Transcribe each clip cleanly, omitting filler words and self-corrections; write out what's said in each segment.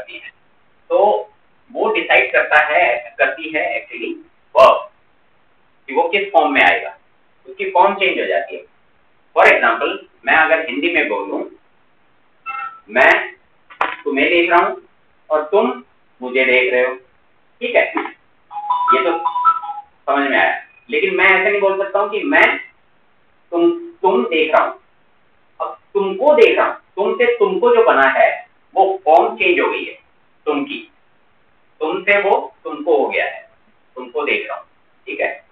करती हैं। तो वो डिसाइड करती है एक्चुअली वर्ब कि वो किस फॉर्म में आएगा, उसकी फॉर्म चेंज हो जाती है। फॉर एग्जाम्पल, मैं अगर हिंदी में बोलूं, मैं तुम्हें देख रहा हूं और तुम मुझे देख रहे हो, ठीक है, ये तो समझ में आया। लेकिन मैं ऐसे नहीं बोल सकता हूं कि मैं तुम देख रहा हूं, अब तुमको देख रहा हूं, तुम से तुमको जो बना है वो फॉर्म चेंज हो गई है तुम की, तुम से वो तुमको हो गया है, तुमको देख रहा हूं, ठीक है,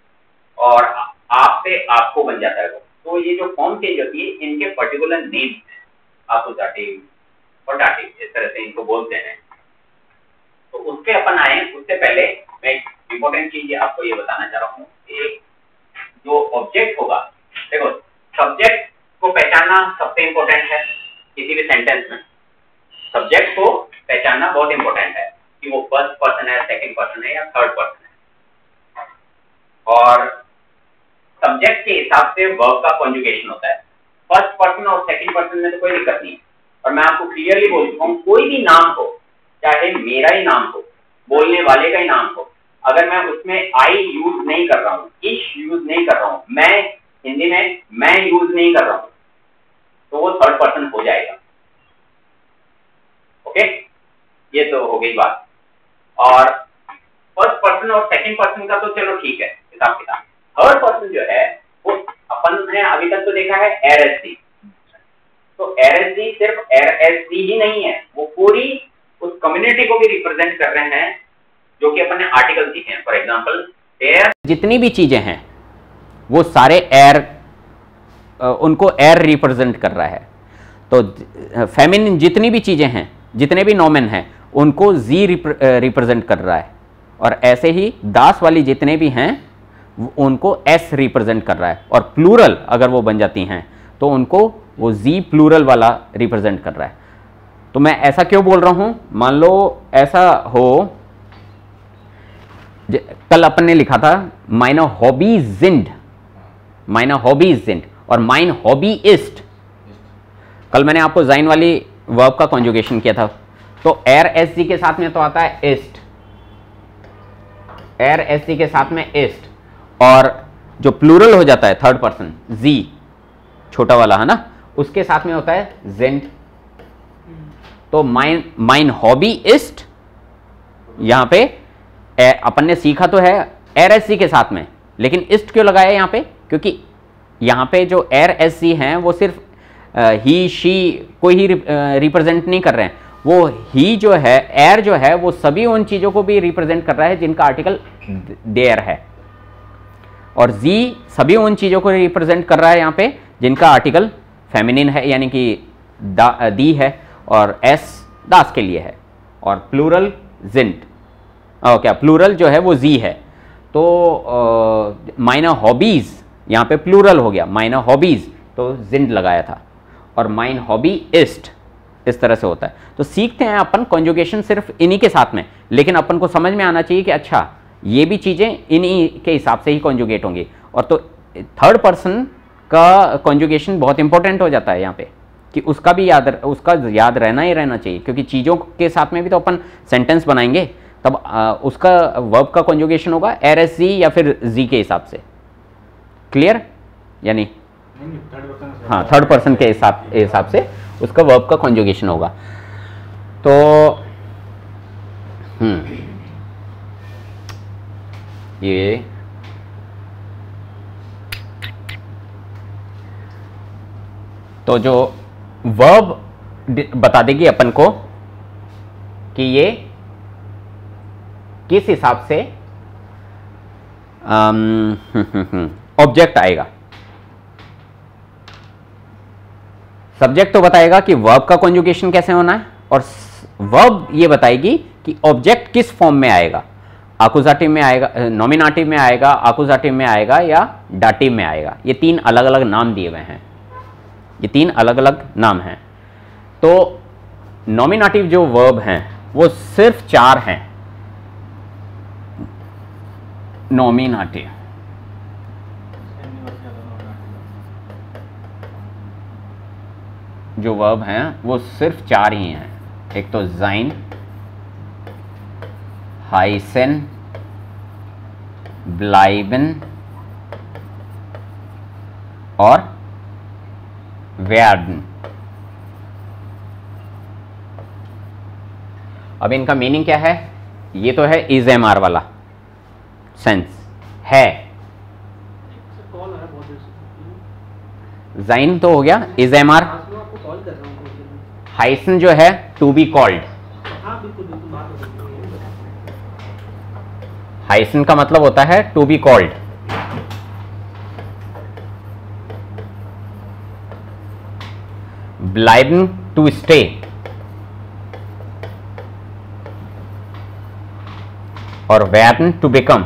और आप से आपको बन जाता है वो। तो ये जो फॉर्म चेंज होती है, इनके पर्टिकुलर नेम है, आकुजाटिव और दाटिव, इस तरह से इनको बोलते हैं। तो उसके अपन आए, उससे पहले मैं एक इंपॉर्टेंट चीज आपको ये बताना चाह रहा हूँ कि जो ऑब्जेक्ट होगा, देखो सब्जेक्ट को पहचानना सबसे इंपॉर्टेंट है किसी भी सेंटेंस में। सब्जेक्ट को पहचानना बहुत इंपॉर्टेंट है कि वो फर्स्ट पर्सन है, सेकंड पर्सन है या थर्ड पर्सन है। और सब्जेक्ट के हिसाब से वर्ब का कॉन्जुगेशन होता है। फर्स्ट पर्सन और सेकंड पर्सन में तो कोई दिक्कत नहीं है, और मैं आपको क्लियरली बोल चुका हूँ, कोई भी नाम हो, चाहे मेरा ही नाम हो, बोलने वाले का ही नाम हो, अगर मैं उसमें आई यूज नहीं कर रहा हूँ, इश यूज नहीं कर रहा हूँ, मैं हिंदी में मैं यूज नहीं कर रहा हूँ, तो वो थर्ड पर्सन हो जाएगा। ओके, ये तो हो गई बात। और फर्स्ट पर्सन और सेकंड पर्सन का तो चलो ठीक है, हिसाब किताब। थर्ड पर्सन जो है वो अपन ने अभी तक तो देखा है एरएसडी। तो एरएसडी सिर्फ एरएसडी ही नहीं है, वो पूरी उस कम्युनिटी को भी रिप्रेजेंट कर रहे हैं जो कि अपन ने आर्टिकल सीखे हैं। फॉर एग्जांपल, एयर, जितनी भी चीजें हैं वो सारे एयर, उनको एयर रिप्रेजेंट कर रहा है। तो फेमिनिन जितनी भी चीजें हैं, जितने भी नॉमेन हैं, उनको जी रिप्रेजेंट कर रहा है। और ऐसे ही दास वाली जितने भी हैं उनको एस रिप्रेजेंट कर रहा है। और प्लूरल अगर वो बन जाती हैं तो उनको वो जी प्लूरल वाला रिप्रेजेंट कर रहा है। तो मैं ऐसा क्यों बोल रहा हूं, मान लो ऐसा हो, कल अपन ने लिखा था माइना हॉबीजिंड, माइना हॉबीजिंड और माइन हॉबीइस्ट। कल मैंने आपको जाइन वाली वर्ब का कॉन्जुगेशन किया था। तो एर एस जी के साथ में तो आता है इस्ट, एर एस जी के साथ में इस्ट, और जो प्लूरल हो जाता है थर्ड पर्सन जी छोटा वाला है ना, उसके साथ में होता है जेंट। तो माइन हॉबीइस्ट, यहां पे अपन ने सीखा तो है एर एस जी के साथ में, लेकिन इस्ट क्यों लगाया यहां पे, क्योंकि यहां पे जो एर एस जी हैं वो सिर्फ ही शी को ही रिप्रेजेंट नहीं कर रहे हैं, वो ही जो है, एर जो है, वो सभी उन चीजों को भी रिप्रेजेंट कर रहा है जिनका आर्टिकल देयर है। और जी सभी उन चीजों को रिप्रेजेंट कर रहा है यहां पे जिनका आर्टिकल फेमिनिन है, यानी कि दी है, और एस दास के लिए है, और प्लूरल जिंट, क्या प्लूरल जो है वो जी है। तो माइना हॉबीज यहां पे प्लूरल हो गया, माइना हॉबीज तो जिंट लगाया था, और माइन हॉबीइस्ट इस तरह से होता है। तो सीखते हैं अपन कॉन्जुगेशन सिर्फ इन्हीं के साथ में, लेकिन अपन को समझ में आना चाहिए कि अच्छा ये भी चीजें इन्हीं के हिसाब से ही कॉन्जुगेट होंगी। और तो थर्ड पर्सन का कॉन्जुगेशन बहुत इंपॉर्टेंट हो जाता है यहाँ पे, कि उसका भी याद रहना ही रहना चाहिए, क्योंकि चीज़ों के साथ में भी तो अपन सेंटेंस बनाएंगे, तब उसका वर्ब का कॉन्जुगेशन होगा एर एस जी या फिर जी के हिसाब से। क्लियर? यानी हाँ, थर्ड पर्सन के हिसाब से उसका वर्ब का कॉन्जुगेशन होगा। तो ये तो जो वर्ब बता देगी अपन को कि ये किस हिसाब से ऑब्जेक्ट आएगा। सब्जेक्ट तो बताएगा कि वर्ब का कॉन्जुगेशन कैसे होना है, और वर्ब ये बताएगी कि ऑब्जेक्ट किस फॉर्म में आएगा, आकुजाटिव में आएगा, नॉमिनाटिव में आएगा, आकुजाटिव में आएगा या डाटिव में आएगा। ये तीन अलग अलग नाम दिए हुए हैं, ये तीन अलग अलग नाम हैं। तो नॉमिनाटिव जो वर्ब हैं वो सिर्फ 4 हैं। नॉमिनाटिव जो वर्ब हैं वो सिर्फ 4 ही हैं। एक तो जाइन, हाइसन, ब्लाइबन और वेर्डन। अब इनका मीनिंग क्या है? ये तो है इज एम आर वाला सेंस है, जाइन तो हो गया, इज एम आर। हाइसन जो है टू बी कॉल्ड, हाइसन का मतलब होता है टू बी कॉल्ड। ब्लाइबन टू स्टे, और वेर्न टू बिकम।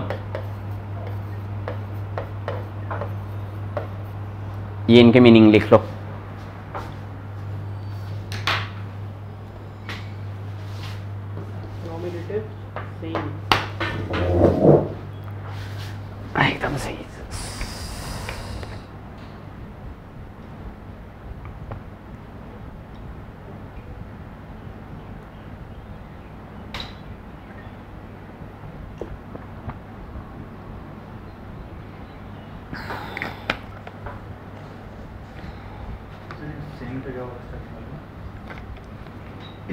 ये इनके मीनिंग लिख लो। एकदम सही।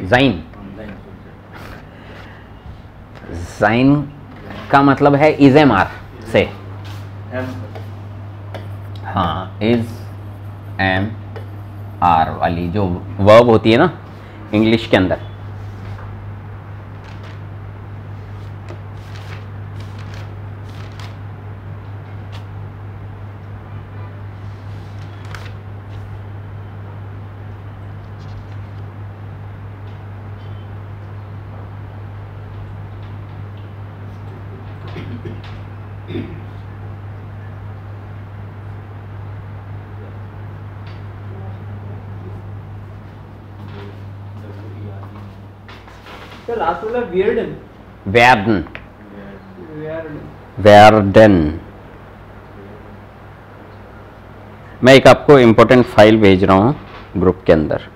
जाइन, जाइन का मतलब है इज एम आर से। हाँ, इज एम आर वाली जो वर्ब होती है ना इंग्लिश के अंदर। लास्ट वाला वेर्डन, वेर्डन, वेर्डन। वेर्डन। मैं एक आपको इंपॉर्टेंट फाइल भेज रहा हूं ग्रुप के अंदर।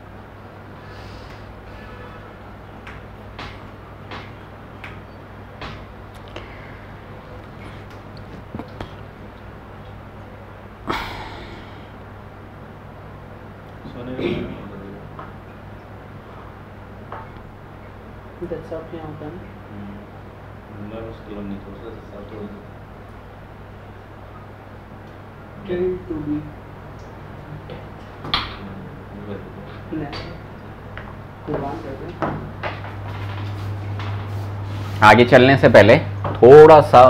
आगे चलने से पहले थोड़ा सा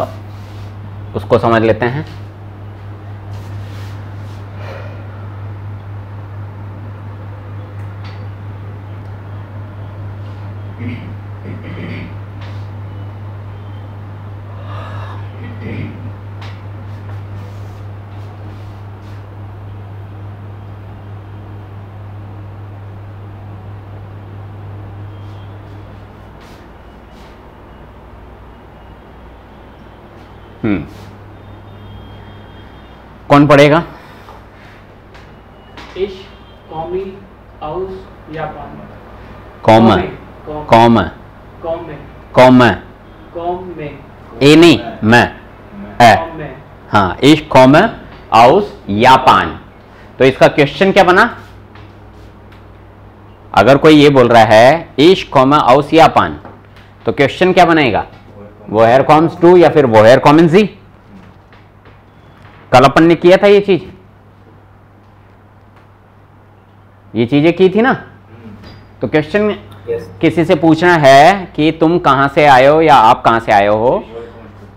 उसको समझ लेते हैं। कौन पढ़ेगा? इश, कौमी, आउस, यापान। कौम, कौम, कौम में, कौम, कौम में, ए नहीं मैं है। कौम में। हाँ, इश, कौम, आउस, यापान। तो इसका क्वेश्चन क्या बना? अगर कोई ये बोल रहा है इश, कौम, आउस, यापान, तो क्वेश्चन क्या बनेगा? वोहेर कॉम्स टू या फिर वोहेर कॉमन जी। कल अपन ने किया था ये चीज, ये चीजें की थी ना। तो क्वेश्चन किसी से पूछना है कि तुम कहां से आए हो या आप कहां से आए हो,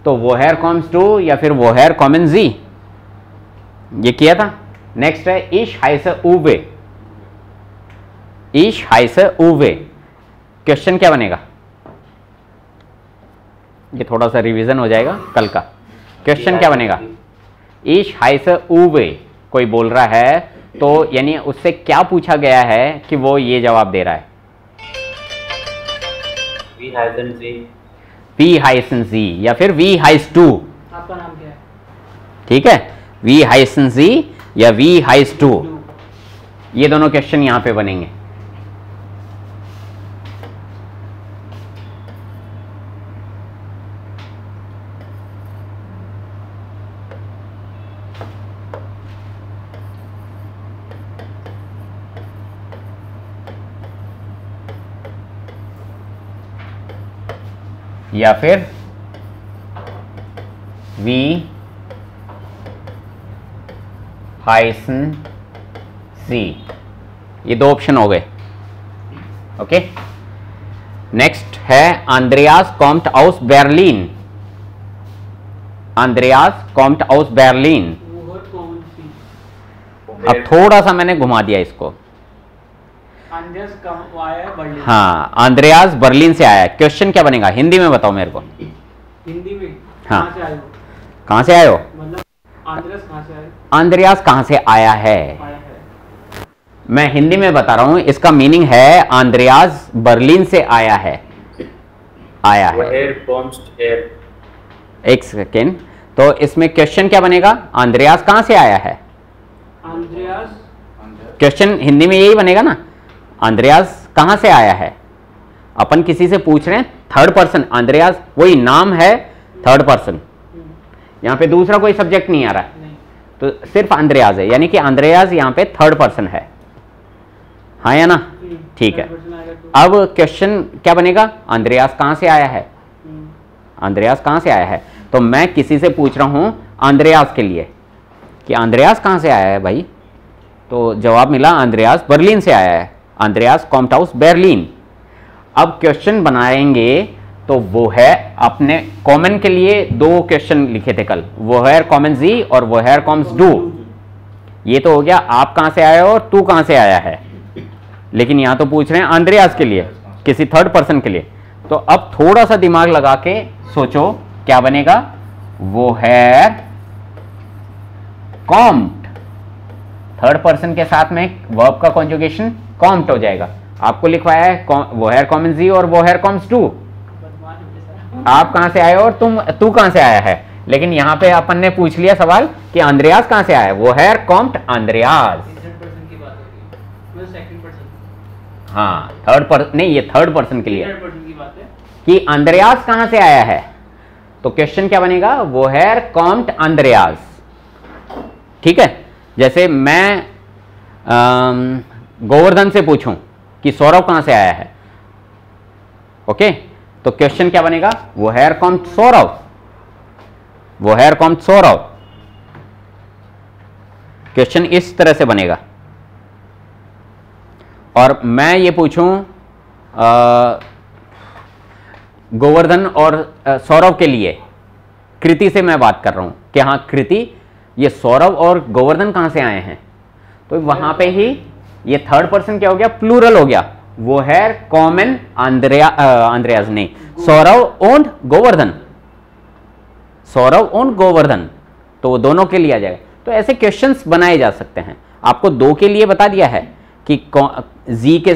तो वोहेर कॉम्स टू या फिर वोहेर कॉमन जी, ये किया था। नेक्स्ट है इश हाइसे उवे, इश हाइसे उवे। क्वेश्चन क्या बनेगा? ये थोड़ा सा रिवीजन हो जाएगा कल का। क्वेश्चन क्या बनेगा? इश हाइसे उवे। कोई बोल रहा है तो यानी उससे क्या पूछा गया है कि वो ये जवाब दे रहा है? वी हाइसन जी, वी हाइसन जी या फिर वी हाइस टू। आपका नाम क्या है? ठीक है, वी हाइसन जी या वी हाइस टू, ये दोनों क्वेश्चन यहां पे बनेंगे। या फिर वी हाइसन सी। ये दो ऑप्शन हो गए। ओके, नेक्स्ट है आंद्रेयास कॉम्ट आउस बर्लिन। आंद्रेयास कॉम्ट आउस बर्लिन। वोहर कॉमन सी। अब थोड़ा सा मैंने घुमा दिया इसको। आंद्रेयास कहाँ आया है? बर्लिन। हाँ, आंद्रेयास बर्लिन से आया है। क्वेश्चन क्या बनेगा हिंदी में बताओ मेरे को। हिंदी में हाँ। कहाँ से आए हो? कहां से आए हो? मतलब आंद्रेयास कहाँ से आए? आंद्रेयास कहां से आया है? आया है। मैं हिंदी में बता रहा हूं, इसका मीनिंग है आंद्रेयास बर्लिन से आया है। आया है। एक सेकेंड, तो इसमें क्वेश्चन क्या बनेगा? आंद्रेयास कहां से आया है? आंद्रेयास क्वेश्चन हिंदी में यही बनेगा ना, आंद्रेयास कहां से आया है। अपन किसी से पूछ रहे हैं, थर्ड पर्सन आंद्रेयास, वही नाम है, थर्ड पर्सन। यहां पे दूसरा कोई सब्जेक्ट नहीं आ रहा है, नहीं। तो सिर्फ आंद्रेयास है, यानी कि आंद्रेयास यहां पे थर्ड पर्सन है। हाँ या ना? ठीक है। अब क्वेश्चन क्या बनेगा? आंद्रेयास कहां से आया है? आंद्रेयास कहां से आया है? तो मैं किसी से पूछ रहा हूं आंद्रेयास के लिए कि आंद्रेयास कहां से आया है भाई, तो जवाब मिला आंद्रेयास बर्लिन से आया है। आंद्रेयास कॉम्ट आउस बर्लिन। अब क्वेश्चन बनाएंगे तो वो है, अपने कॉमन के लिए दो क्वेश्चन लिखे थे कल, वोहेर कॉमन जी और वोहेर कॉम्स डू। ये तो हो गया आप कहां से आए हो और तू कहां से आया है, लेकिन यहां तो पूछ रहे हैं आंद्रेयास के लिए, किसी थर्ड पर्सन के लिए। तो अब थोड़ा सा दिमाग लगा के सोचो क्या बनेगा। वोहेर कॉम्ट, थर्ड पर्सन के साथ में वर्ब का कॉन्जुगेशन कॉम्ट हो जाएगा। आपको लिखवाया है वोहेर कॉमन जी और वोहेर कॉम्स डू। आप कहां से आए हो और तू कहां से आया है, लेकिन यहां पे अपन ने पूछ लिया सवाल कि आंद्रेयास कहां से आया है। वोहेर कॉम्ट आंद्रेयास। हाँ, थर्ड पर्सन नहीं, ये थर्ड पर्सन के लिए की बात है कि आंद्रेयास कहां से आया है। तो क्वेश्चन क्या बनेगा? वोहेर कॉम्ट आंद्रेयास। ठीक है, जैसे मैं गोवर्धन से पूछूं कि सौरभ कहां से आया है। ओके, तो क्वेश्चन क्या बनेगा? वोहेर कॉम्ट सौरभ। वोहेर कॉम्ट सौरभ। क्वेश्चन इस तरह से बनेगा। और मैं ये पूछूं गोवर्धन और सौरभ के लिए, कृति से मैं बात कर रहा हूं कि हाँ कृति, ये सौरभ और गोवर्धन कहां से आए हैं, तो वहां पे ही ये थर्ड पर्सन क्या हो गया? प्लूरल हो गया। वो है कॉमन आंद्रेयास नहीं, सौरभ ओन गोवर्धन। सौरभ ओन गोवर्धन, तो वो दोनों के लिए आ जाएगा। तो ऐसे क्वेश्चंस बनाए जा सकते हैं। आपको दो के लिए बता दिया है कि जी के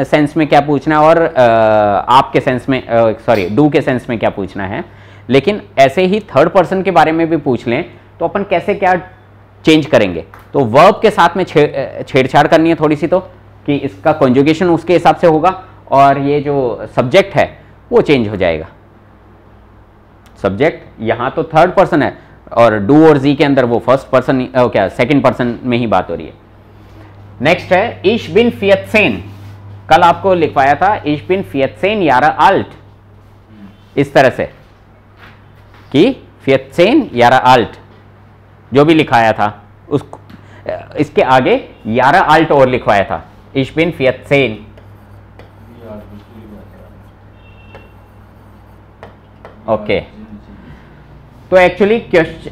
सेंस में क्या पूछना है और आप के सेंस में, सॉरी डू के सेंस में क्या पूछना है। लेकिन ऐसे ही थर्ड पर्सन के बारे में भी पूछ लें तो अपन कैसे क्या चेंज करेंगे। तो वर्ब के साथ में छेड़छाड़ करनी है थोड़ी सी, तो कि इसका कॉन्जुगेशन उसके हिसाब से होगा और ये जो सब्जेक्ट है वो चेंज हो जाएगा। सब्जेक्ट यहाँ तो थर्ड पर्सन है और डू और जी के अंदर वो फर्स्ट पर्सन, क्या सेकंड पर्सन में ही बात हो रही है। नेक्स्ट है इश बिन फियतसेन। कल आपको लिखवाया था इश बिन फियतसेन यारा आल्ट, इस तरह से कि फियतसेन यारा आल्ट जो भी लिखाया था उसको इसके आगे यारा आल्ट और लिखवाया था, इश बिन फियतसेन। ओके, तो एक्चुअली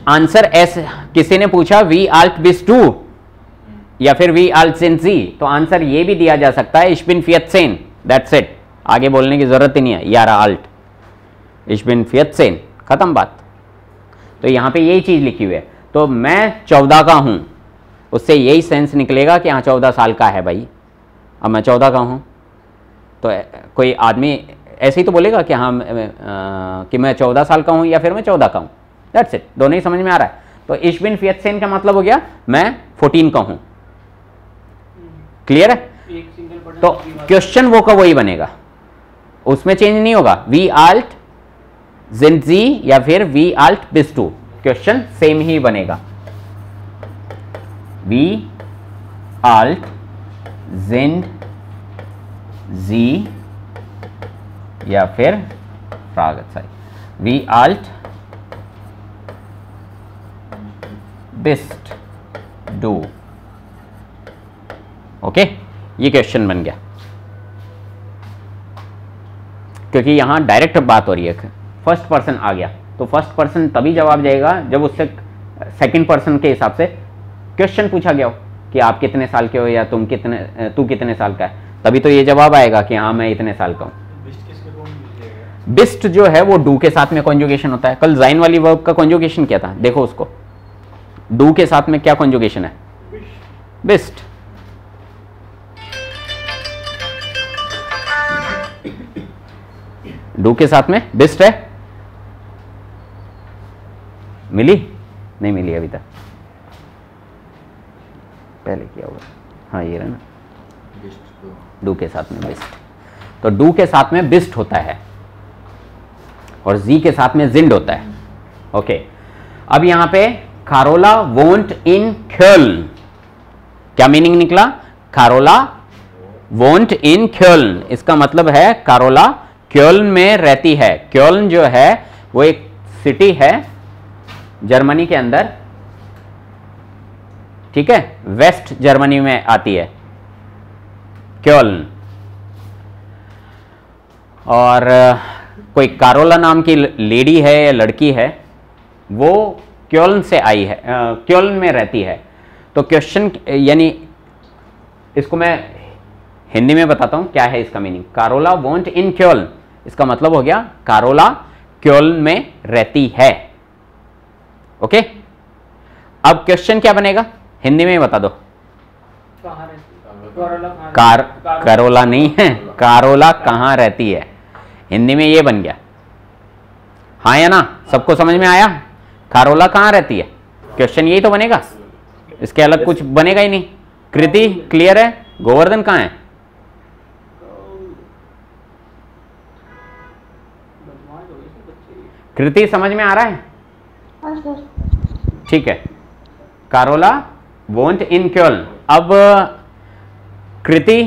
आंसर एस, किसी ने पूछा वी आल्ट बिस टू या फिर वी आल्ट सिन जी, तो आंसर ये भी दिया जा सकता है इश बिन फियतसेन, दैट्स इट। आगे बोलने की जरूरत ही नहीं है, यारा आल्ट, इश बिन फियतसेन, खत्म बात। तो यहां पे यही चीज लिखी हुई है। तो मैं 14 का हूं, उससे यही सेंस निकलेगा कि हाँ 14 साल का है भाई। अब मैं 14 का हूं तो कोई आदमी ऐसे ही तो बोलेगा कि हाँ कि मैं 14 साल का हूं या फिर मैं 14 का हूं, दैट्स इट। दोनों ही समझ में आ रहा है। तो इश बिन फियतसेन का मतलब हो गया मैं 14 का हूं। क्लियर है? एक सिंगल बटन तो क्वेश्चन वो का वही बनेगा, उसमें चेंज नहीं होगा। वी आल्ट जिंजी या फिर वी आल्ट बिस टू, क्वेश्चन सेम ही बनेगा। वी आल्ट जिंड जी या फिर फ्रागत सॉरी, वी आल्ट बिस्ट डू। ओके, ये क्वेश्चन बन गया, क्योंकि यहां डायरेक्ट बात हो रही है, फर्स्ट पर्सन आ गया, तो फर्स्ट पर्सन तभी जवाब जाएगा जब उससे सेकंड पर्सन के हिसाब से क्वेश्चन पूछा गया हो कि आप कितने साल के हो या तू कितने साल का है, तभी तो ये जवाब आएगा कि हाँ मैं इतने साल का हूं। बिस्ट जो है वो डू के साथ में कॉन्जुगेशन होता है। कल जाइन वाली वर्ब का कॉन्जुगेशन क्या था, देखो उसको, डू के साथ में क्या कॉन्जुगेशन है, बिस्ट। डू के साथ में बिस्ट है, मिली नहीं मिली अभी तक, पहले किया होगा, हाँ ये रहा ना, डू के साथ में बिस्ट, तो डू के साथ में बिस्ट होता है और जी के साथ में जिंड होता है। ओके, अब यहां पे कारोला वोंट इन क्योल्न, क्या मीनिंग निकला, कारोला वोंट इन क्योल्न, इसका मतलब है कारोला क्योल्न में रहती है। क्योल्न जो है वो एक सिटी है जर्मनी के अंदर, ठीक है, वेस्ट जर्मनी में आती है क्योल्न। और कोई कारोला नाम की लेडी है या लड़की है, वो क्योल्न से आई है, क्योल्न में रहती है। तो क्वेश्चन यानी इसको मैं हिंदी में बताता हूं क्या है इसका मीनिंग, कारोला वोंट इन क्योल्न, इसका मतलब हो गया कारोला क्योल्न में रहती है। ओके, अब क्वेश्चन क्या बनेगा, हिंदी में बता दो। कहाँ रहती? कारोला नहीं है, कारोला कहां रहती है, हिंदी में ये बन गया, हाँ या ना, सबको समझ में आया, कारोला कहां रहती है, क्वेश्चन यही तो बनेगा, इसके अलग कुछ बनेगा ही नहीं। कृति क्लियर है, गोवर्धन कहां है, कृति समझ में आ रहा है, ठीक है, कारोला वोंट इन क्योल्न। अब Kriti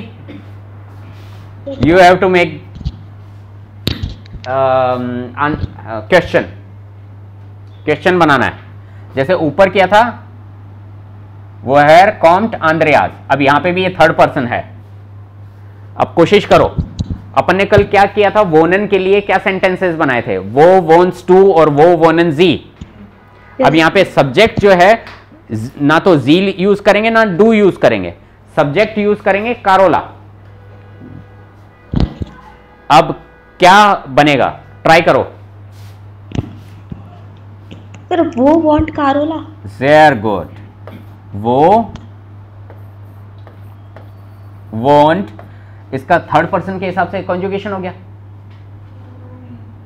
you have to make question बनाना है, जैसे ऊपर किया था वो है कॉम्ट आंद्रेयास, अब यहां पे भी ये थर्ड पर्सन है। अब कोशिश करो, अपन ने कल क्या किया था, वोनन के लिए क्या सेंटेंसेस बनाए थे, वो वोन्स टू और वो वोनन जी। अब यहां पे सब्जेक्ट जो है ना तो जी यूज करेंगे ना डू यूज करेंगे, सब्जेक्ट यूज करेंगे कारोला। अब क्या बनेगा, ट्राई करो सर, वो वांट कारोला, वेरी गुड, वो वॉन्ट, इसका थर्ड पर्सन के हिसाब से कॉन्जुगेशन हो गया,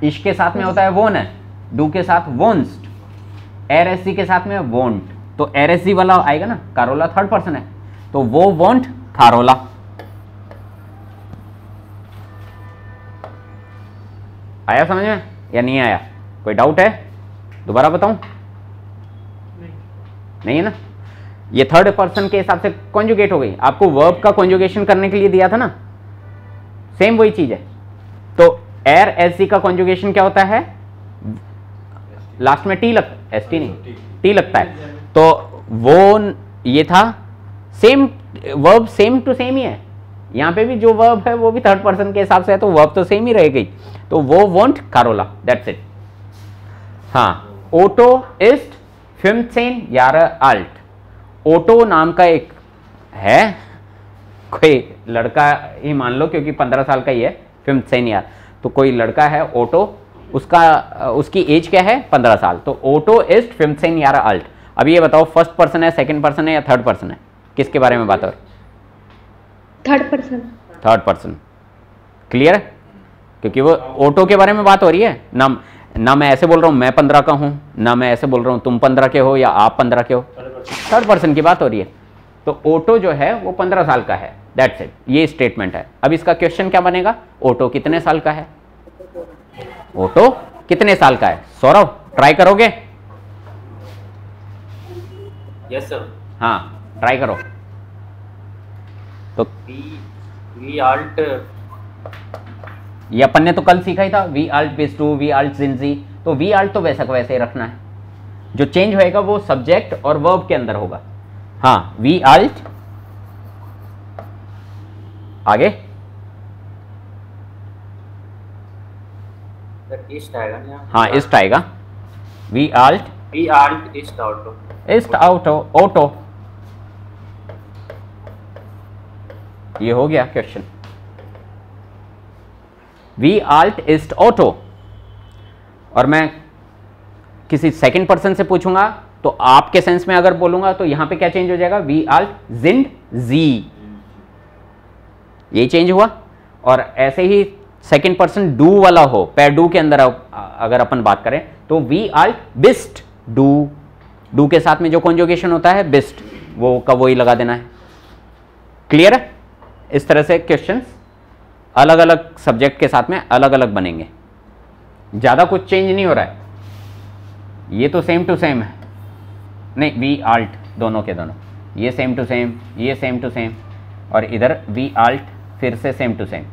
इश के साथ में होता है वोन है, डू के साथ वोन्स्ट, एरएससी के साथ में वोंट, तो एरएससी वाला आएगा ना, कारोला थर्ड पर्सन है, तो वो वोंट कारोला। आया समझ में या नहीं आया, कोई डाउट है, दोबारा बताऊं, नहीं है ना, ये थर्ड पर्सन के हिसाब से कॉन्जुगेट हो गई। आपको वर्ब का कॉन्जुगेशन करने के लिए दिया था ना, सेम वही चीज है। तो एर एस सी का कॉन्जुगेशन क्या होता है, लास्ट में टी लगता, एस टी नहीं टी लगता है, तो वो ये था same verb, same to same ही है, यहां पे भी जो वर्ब है वो भी थर्ड पर्सन के हिसाब से है, तो वर्ब तो सेम ही रहेगी, तो वो वॉन्ट कारोला, दैट्स इट। हाँ, ओटो इस्ट 15 Jahre alt, ओटो नाम का एक है, कोई लड़का ही मान लो क्योंकि 15 साल का ही है, 15 Jahre, तो कोई लड़का है ओटो, उसकी एज क्या है 15 साल, तो ओटो इज 15 Jahre alt। अब ये बताओ फर्स्ट पर्सन है, सेकंड पर्सन है या थर्ड पर्सन है, किसके बारे में बात हो रही, third person, third person, clear है, क्योंकि वो ओटो के बारे में बात हो रही है ना मैं ऐसे बोल रहा हूं मैं 15 का हूं, ना मैं ऐसे बोल रहा हूं तुम 15 के हो या आप 15 के हो, थर्ड पर्सन की बात हो रही है, तो ओटो जो है वो 15 साल का है, दैट्स इट, ये स्टेटमेंट है। अब इसका क्वेश्चन क्या बनेगा, ओटो कितने साल का है, ओटो कितने साल का है, सौरभ ट्राई करोगे, यस सर, हाँ ट्राई करो, तो वी आल्ट ये अपन ने तो कल सीखा ही था, वी आल्ट बिस्ट डू, वी आल्ट जिन जी। तो वी आल्ट तो वैसा का वैसे ही रखना है, जो चेंज होएगा वो सब्जेक्ट और वर्ब के अंदर होगा। हाँ, वी आल्ट, आगे ईस्ट आएगा ना? हाँ, ईस्ट आएगा। वी आल्ट ईस्ट ऑटो, ईस्ट ऑटो, ऑटो, ये हो गया क्वेश्चन। वी आल्ट ईस्ट ऑटो। और मैं किसी सेकंड पर्सन से पूछूंगा तो आपके सेंस में अगर बोलूंगा तो यहां पे क्या चेंज हो जाएगा, वी आल्ट जिंड जी, ये चेंज हुआ। और ऐसे ही सेकंड पर्सन डू वाला हो, पैर डू के अंदर अगर अपन बात करें तो वी आल्ट बिस्ट डू, डू के साथ में जो कॉन्जुगेशन होता है बिस्ट, वो का वही लगा देना है। क्लियर है? इस तरह से क्वेश्चंस अलग अलग सब्जेक्ट के साथ में अलग अलग बनेंगे, ज्यादा कुछ चेंज नहीं हो रहा है, ये तो सेम टू सेम है। नहीं, वी आल्ट दोनों के दोनों, ये सेम टू सेम, ये सेम टू सेम, और इधर वी आल्ट फिर से सेम टू सेम।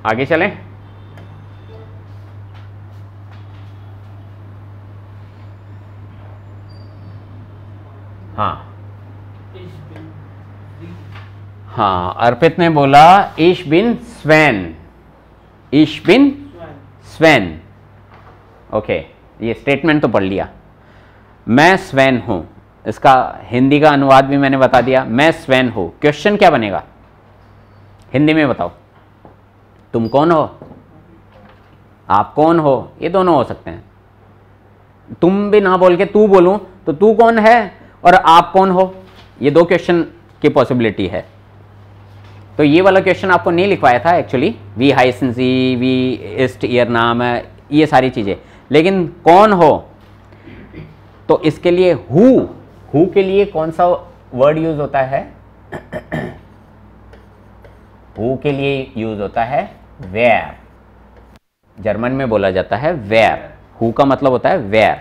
आगे चलें। हाँ हाँ, अर्पित ने बोला इश बिन स्वेन, इश बिन स्वेन। ओके, ये स्टेटमेंट तो पढ़ लिया। मैं स्वेन हूं, इसका हिंदी का अनुवाद भी मैंने बता दिया, मैं स्वेन हूं। क्वेश्चन क्या बनेगा हिंदी में बताओ, तुम कौन हो, आप कौन हो, ये दोनों हो सकते हैं। तुम भी ना बोल के तू बोलूं तो तू कौन है और आप कौन हो, ये दो क्वेश्चन की पॉसिबिलिटी है। तो ये वाला क्वेश्चन आपको नहीं लिखवाया था एक्चुअली, वी हाइसेंसी, वी ईस्ट ईयर नाम है, ये सारी चीजें, लेकिन कौन हो तो इसके लिए हु के लिए कौन सा वर्ड यूज होता है, हु के लिए यूज होता है वेयर, जर्मन में बोला जाता है वेयर, हु का मतलब होता है वेयर।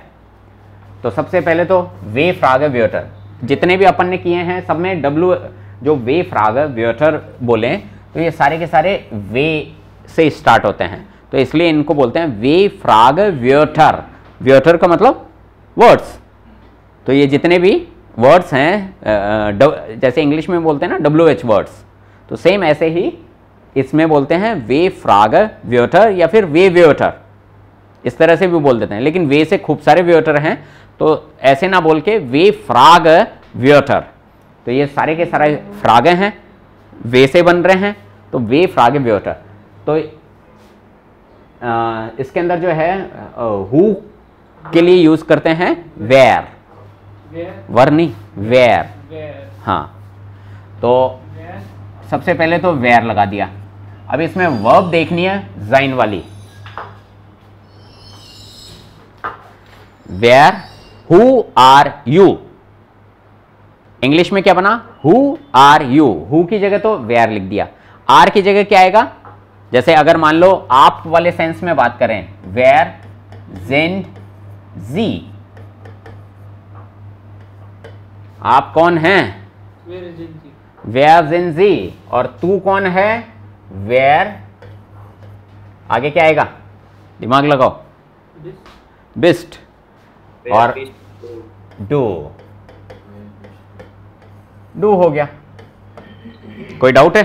तो सबसे पहले तो वे फ्रागे व्योटर, जितने भी अपन ने किए हैं सब में डब्ल्यू, जो वे फ्रागे व्योटर बोले तो ये सारे के सारे वे से स्टार्ट होते हैं, तो इसलिए इनको बोलते हैं वे फ्रागे व्योटर। व्योटर का मतलब वर्ड्स, तो ये जितने भी वर्ड्स हैं जैसे इंग्लिश में बोलते हैं ना WH वर्ड्स, तो सेम ऐसे ही इसमें बोलते हैं वे फ्राग व्योटर या फिर वे व्योटर, इस तरह से भी बोल देते हैं। लेकिन वे से खूब सारे व्योटर हैं तो ऐसे ना बोल के वे फ्राग व्योटर, तो ये सारे के सारे फ्रागे हैं, वे से बन रहे हैं, तो वे फ्राग व्योटर। तो इसके अंदर जो है हु के लिए यूज करते हैं वेयर, वर नहीं वेयर। हाँ, तो सबसे पहले तो वेयर लगा दिया। अब इसमें वर्ब देखनी है जाइन वाली, where who are you, English में क्या बना हु आर यू, हु की जगह तो वेयर लिख दिया, आर की जगह क्या आएगा, जैसे अगर मान लो आप वाले सेंस में बात करें वेयर जेंड जी, आप कौन हैं वेयर जेन जी, और तू कौन है वेयर, आगे क्या आएगा दिमाग लगाओ, बिस्ट और डू, डू हो गया। कोई डाउट है?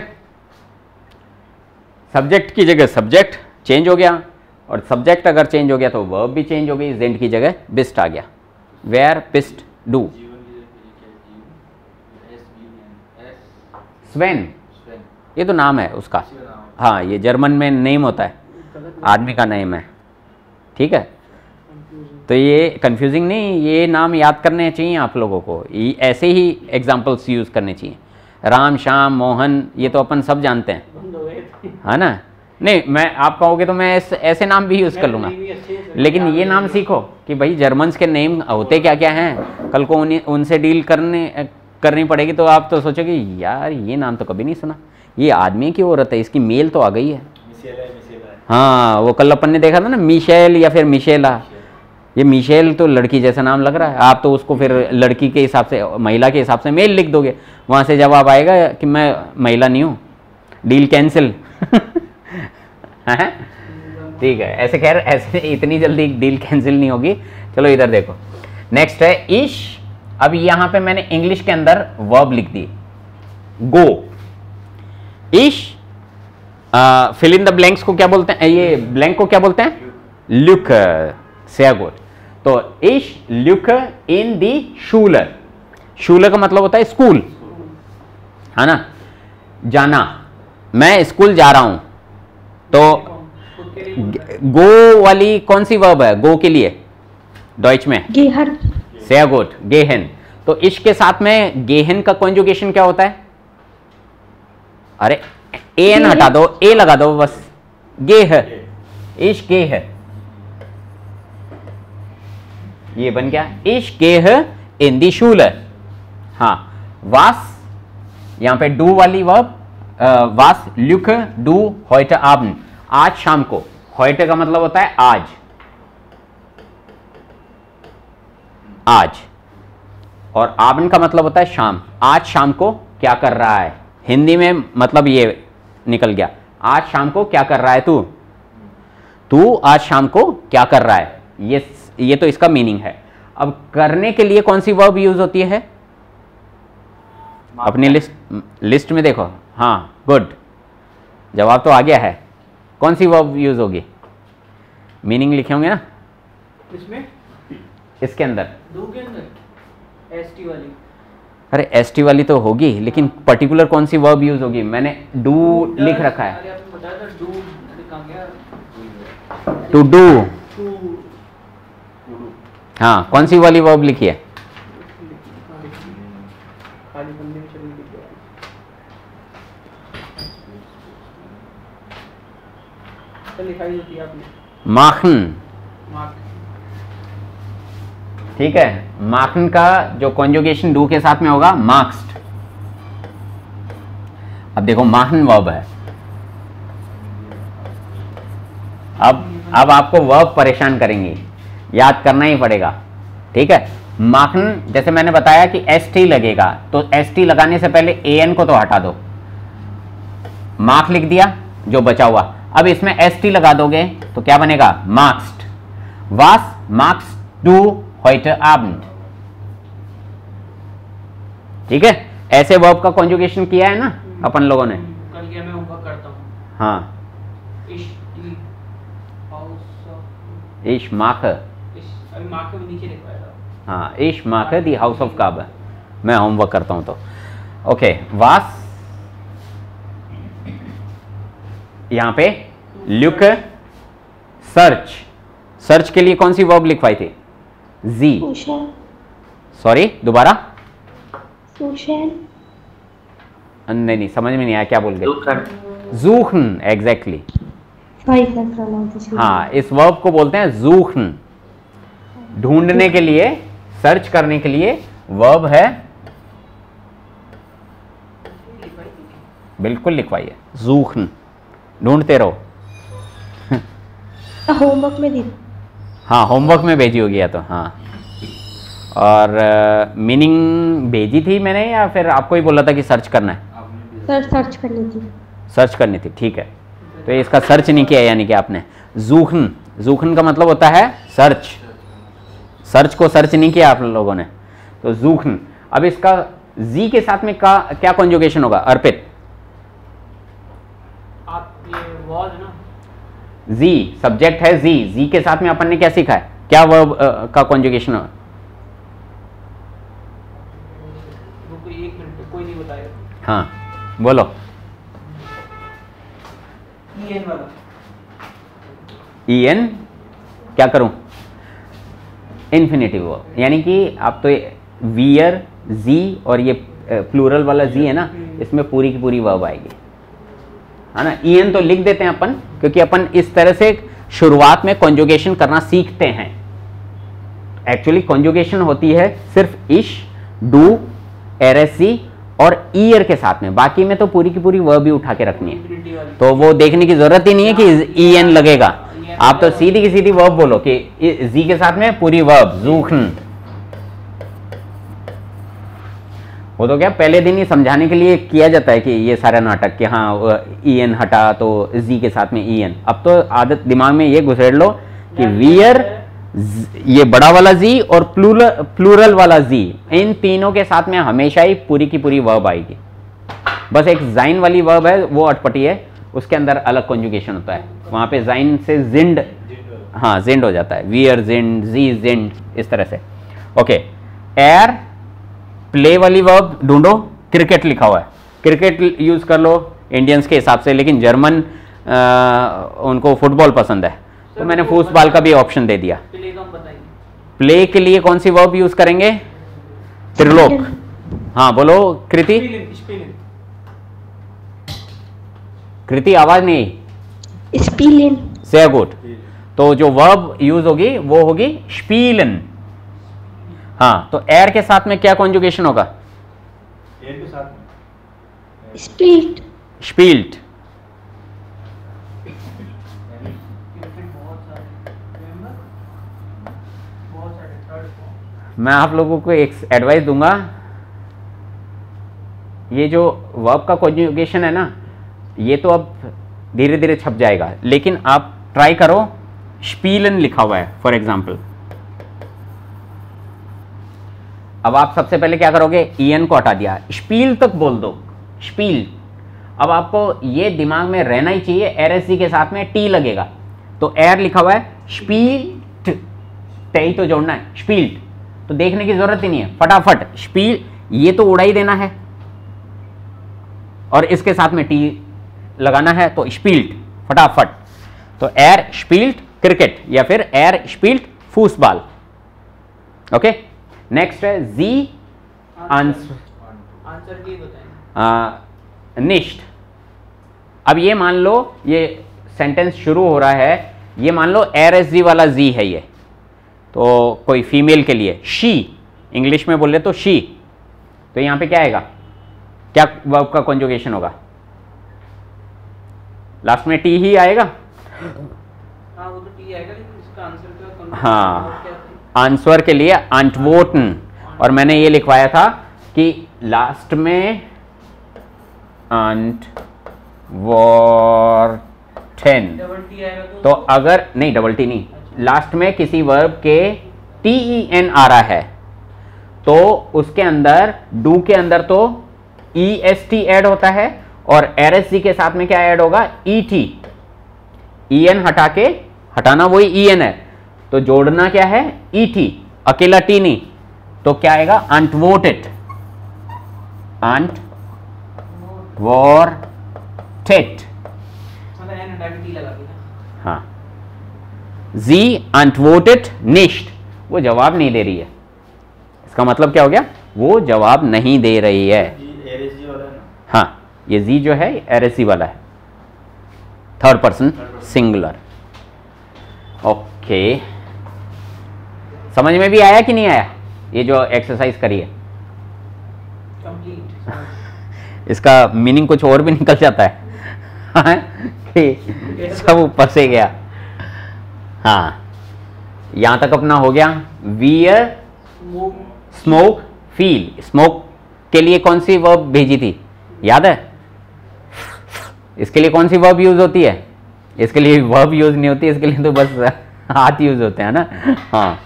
सब्जेक्ट की जगह सब्जेक्ट चेंज हो गया, और सब्जेक्ट अगर चेंज हो गया तो वर्ब भी चेंज हो गई, जेंड की जगह बिस्ट आ गया, वेयर बिस्ट डू। स्वेन, ये तो नाम है उसका, हाँ ये जर्मन में नेम होता है, आदमी का नेम है, ठीक है। तो ये कंफ्यूजिंग नहीं, ये नाम याद करने चाहिए आप लोगों को, ऐसे ही एग्जाम्पल्स यूज करने चाहिए। राम, श्याम, मोहन, ये तो अपन सब जानते हैं, है ना। नहीं, मैं आप कहोगे तो मैं ऐसे नाम भी यूज कर लूँगा, लेकिन ये नाम सीखो कि भाई जर्मन्स के नेम होते क्या क्या हैं, कल को उनसे डील करनी पड़ेगी तो आप तो सोचोगे यार ये नाम तो कभी नहीं सुना, ये आदमी की औरत है, इसकी मेल तो आ गई है। हाँ, वो कल अपन ने देखा था ना मिशेल या फिर मिशेला, ये मिशेल तो लड़की जैसा नाम लग रहा है, आप तो उसको फिर लड़की के हिसाब से, महिला के हिसाब से मेल लिख दोगे, वहाँ से जवाब आएगा कि मैं महिला नहीं हूँ। Deal cancel. ठीक है, ऐसे खैर ऐसे इतनी जल्दी डील कैंसिल नहीं होगी। चलो इधर देखो, नेक्स्ट है इश। अब यहां पे मैंने इंग्लिश के अंदर वर्ब लिख दी, गो। इश फिल इन द ब्लैंक्स को क्या बोलते हैं, ये ब्लैंक को क्या बोलते हैं, लुक, sehr gut। तो इश लुक इन दी शूलर। शूलर का मतलब होता है स्कूल, है ना, जाना। मैं स्कूल जा रहा हूं, तो गो वाली कौन सी वर्ब है गो के लिए डॉइच में, गेहन। sehr gut, गेहन। तो इश के साथ में गेहन का कॉन्जुगेशन क्या होता है, अरे एन हटा दो, ए लगा दो बस, गेह, इश गेह, ये बन गया इश गेह इन दी शूलर। हाँ, वास, यहां पे डू वाली वर्ब, वास लुक डू heute Abend, आज शाम को। heute का मतलब होता है आज, आज, और Abend का मतलब होता है शाम। आज शाम को क्या कर रहा है, हिंदी में मतलब ये निकल गया, आज शाम को क्या कर रहा है तू, तू आज शाम को क्या कर रहा है, ये तो इसका मीनिंग है। अब करने के लिए कौन सी वर्ब यूज होती है, अपनी लिस्ट में देखो। हाँ गुड, जवाब तो आ गया है। कौन सी वर्ब यूज होगी, मीनिंग लिखे होंगे ना इसमें, इसके अंदर, डू के अंदर एसटी वाली। अरे एसटी वाली तो होगी, लेकिन पर्टिकुलर कौन सी वर्ब यूज होगी, मैंने डू लिख रखा है, अरे आपने बताया था डू, कहाँ गया, टू डू। टू, हाँ, कौन सी वाली वर्ब लिखी है, खाली बंदे में चली गई, तो लिखाई होती है आपने, माखन। मार्क। ठीक है, माखन का जो कॉन्जुगेशन डू के साथ में होगा मार्क्स्ड। अब देखो माखन वर्ब है, अब आपको वर्ब परेशान करेंगी, याद करना ही पड़ेगा। ठीक है, माखन, जैसे मैंने बताया कि एस टी लगेगा, तो एस टी लगाने से पहले ए एन को तो हटा दो, मार्क लिख दिया जो बचा हुआ। अब इसमें एस टी लगा दोगे तो क्या बनेगा, मार्क्स्ड। वास मार्क्स डू heute Abend। ठीक है, ऐसे वर्ब का कॉन्जुगेशन किया है ना अपन लोगों ने। कल क्या मैं होमवर्क करता हूँ। हाँ, इश दी हाउस ऑफ, इश माख, अभी मार्क के नीचे लिखवाया था। हाँ, इश माख दी हाउस ऑफ काबा। मैं होमवर्क करता हूँ तो ओके। वास, यहां पे लुक, सर्च, सर्च के लिए कौन सी वर्ब लिखवाई थी, जी, सॉरी दोबारा, नहीं समझ में नहीं आया क्या बोल गए, ज़ूखन, एग्जैक्टली। हाँ, इस वर्ब को बोलते हैं ज़ूखन, ढूंढने के लिए, सर्च करने के लिए वर्ब है, बिल्कुल लिखवाई है, ज़ूखन, ढूंढते रहो। होमवर्क में दी, हाँ होमवर्क में भेजी होगी या तो, हाँ। और मीनिंग भेजी थी मैंने या फिर आपको ही बोला था कि सर्च करना है, सर सर्च करनी थी, सर्च करनी थी। ठीक है, तो इसका सर्च नहीं किया यानी कि आपने। ज़ूखन, ज़ूखन का मतलब होता है सर्च, सर्च को सर्च नहीं किया आप लोगों ने, तो ज़ूखन। अब इसका जी के साथ में का क्या कॉन्जुगेशन होगा, अर्पित, आप ये वॉज ना, जी सब्जेक्ट है, जी, जी के साथ में अपन ने क्या सीखा है, क्या वर्ब का कॉन्जुगेशन होगा, रुको एक मिनट, कोई नहीं बताएगा। हाँ बोलो, ईएन वाला, ई एन, क्या करूं, इन्फिनेटिव वर्ब, यानी कि आप तो वियर, जी और ये प्लूरल वाला जी है ना, इसमें पूरी की पूरी वर्ब आएगी, है ना। ई एन तो लिख देते हैं अपन, क्योंकि अपन इस तरह से शुरुआत में कॉन्जुगेशन करना सीखते हैं। एक्चुअली कॉन्जुगेशन होती है सिर्फ इश, डू, एरएससी और ईयर के साथ में, बाकी में तो पूरी की पूरी वर्ब ही उठा के रखनी है, इन्फिनिटी वाली, तो वो देखने की जरूरत ही नहीं है कि ई एन लगेगा। आप तो सीधी की सीधी वर्ब बोलो कि जी के साथ में पूरी वर्ब, ज़ूखन। वो तो क्या पहले दिन ही समझाने के लिए किया जाता है कि ये सारा नाटक कि हाँ ई एन हटा तो जी के साथ में ई एन। अब तो आदत दिमाग में ये घुसेड़ लो कि वियर ये बड़ा वाला जी और प्लूरल वाला जी, इन तीनों के साथ में हमेशा ही पूरी की पूरी वर्ब आएगी। बस एक जाइन वाली वर्ब है वो अटपटी है, उसके अंदर अलग कॉन्जुगेशन होता है, वहां पे जाइन से जिंड, हाँ जिंड हो जाता है, वियर जिंड, जी जिंड, इस तरह से। ओके, एयर प्ले वाली वर्ब ढूंढो, क्रिकेट लिखा हुआ है, क्रिकेट यूज कर लो इंडियंस के हिसाब से, लेकिन जर्मन उनको फुटबॉल पसंद है तो मैंने फुटबॉल का भी ऑप्शन दे दिया। प्ले के लिए कौन सी वर्ब यूज करेंगे? त्रिलोक। हाँ बोलो कृति। कृति आवाज नहीं। स्पीलिन। से गुड। तो जो वर्ब यूज होगी वो होगी स्पीलन। हाँ, तो एयर के साथ में क्या कॉन्जुगेशन होगा? एयर के साथ में स्पील्ट। स्पील्ट। मैं आप लोगों को एक एडवाइस दूंगा, ये जो वर्ब का कॉन्जुगेशन है ना, ये तो अब धीरे धीरे छप जाएगा, लेकिन आप ट्राई करो, स्पीलन लिखा हुआ है फॉर एग्जाम्पल। अब आप सबसे पहले क्या करोगे? ईएन को हटा दिया, स्पील तक बोल दो, स्पील। अब आपको ये दिमाग में रहना ही चाहिए, एरएससी के साथ में टी लगेगा, तो एयर लिखा हुआ है, स्पील्ट, टे तो जोड़ना है, स्पील्ट, तो देखने की जरूरत ही नहीं है, फटाफट स्पील, ये तो उड़ा ही देना है और इसके साथ में टी लगाना है, तो स्पील्ट फटाफट। तो एयर स्पील्ट क्रिकेट या फिर एयर स्पील्ट फुटबॉल। ओके, नेक्स्ट है जी आंसर की बताएं। निश्ट। अब ये मान लो ये सेंटेंस शुरू हो रहा है, ये मान लो एरएसजी वाला जी है ये, तो कोई फीमेल के लिए शी, इंग्लिश में बोले तो शी, तो यहां पे क्या आएगा? क्या वर्ब का कॉन्जुगेशन होगा? लास्ट में टी ही आएगा। हाँ वो तो टी आएगा, लेकिन इसका आंसर का हाँ, आंसर के लिए अंटवोटन, और मैंने ये लिखवाया था कि लास्ट में अंटवोर्टेन, डबल टी आएगा तो अगर नहीं, डबल टी नहीं, लास्ट में किसी वर्ब के टीईएन आ रहा है तो उसके अंदर, डू के अंदर तो ईएसटी ऐड होता है, और आरएससी के साथ में क्या ऐड होगा? ईटी। ईएन हटा के, हटाना वही ईएन है, तो जोड़ना क्या है? ईटी, अकेला टी नहीं, तो क्या आएगा? अंटवोटेड, अंटवोटेड। मतलब एन हटा के टी लगा दिया। हाँ, जी अंटवोटेड निश्ट, वो जवाब नहीं दे रही है, इसका मतलब क्या हो गया? वो जवाब नहीं दे रही है। एरएसजी वाला है ना? हाँ, ये जी जो है एरएससी वाला है, थर्ड पर्सन सिंगुलर। ओके, समझ में भी आया कि नहीं आया ये जो एक्सरसाइज करी है? कंप्लीट। इसका मीनिंग कुछ और भी निकल जाता है कि सब ऊपर से गया। हाँ, यहां तक अपना हो गया। Wear, smoke, feel. स्मोक के लिए कौन सी वर्ब भेजी थी, याद है? इसके लिए कौन सी वर्ब यूज होती है? इसके लिए वर्ब यूज नहीं होती, इसके लिए तो बस हाथ यूज होते हैं ना। हाँ,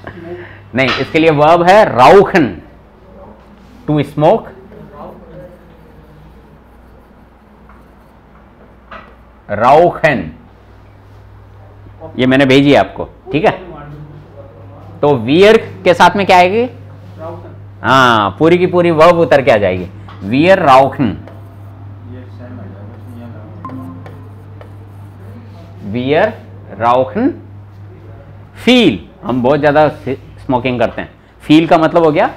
नहीं, इसके लिए वर्ब है राउखन, टू स्मोक, राउखन, ये मैंने भेजी है आपको, ठीक है? तो वियर के साथ में क्या आएगी? हाँ, पूरी की पूरी वर्ब उतर के आ जाएगी, वियर राउखन, ये सेम है यार, बस ये लगा। वियर राउखन। फील, हम बहुत ज्यादा स्मोकिंग करते हैं, फील का मतलब हो गया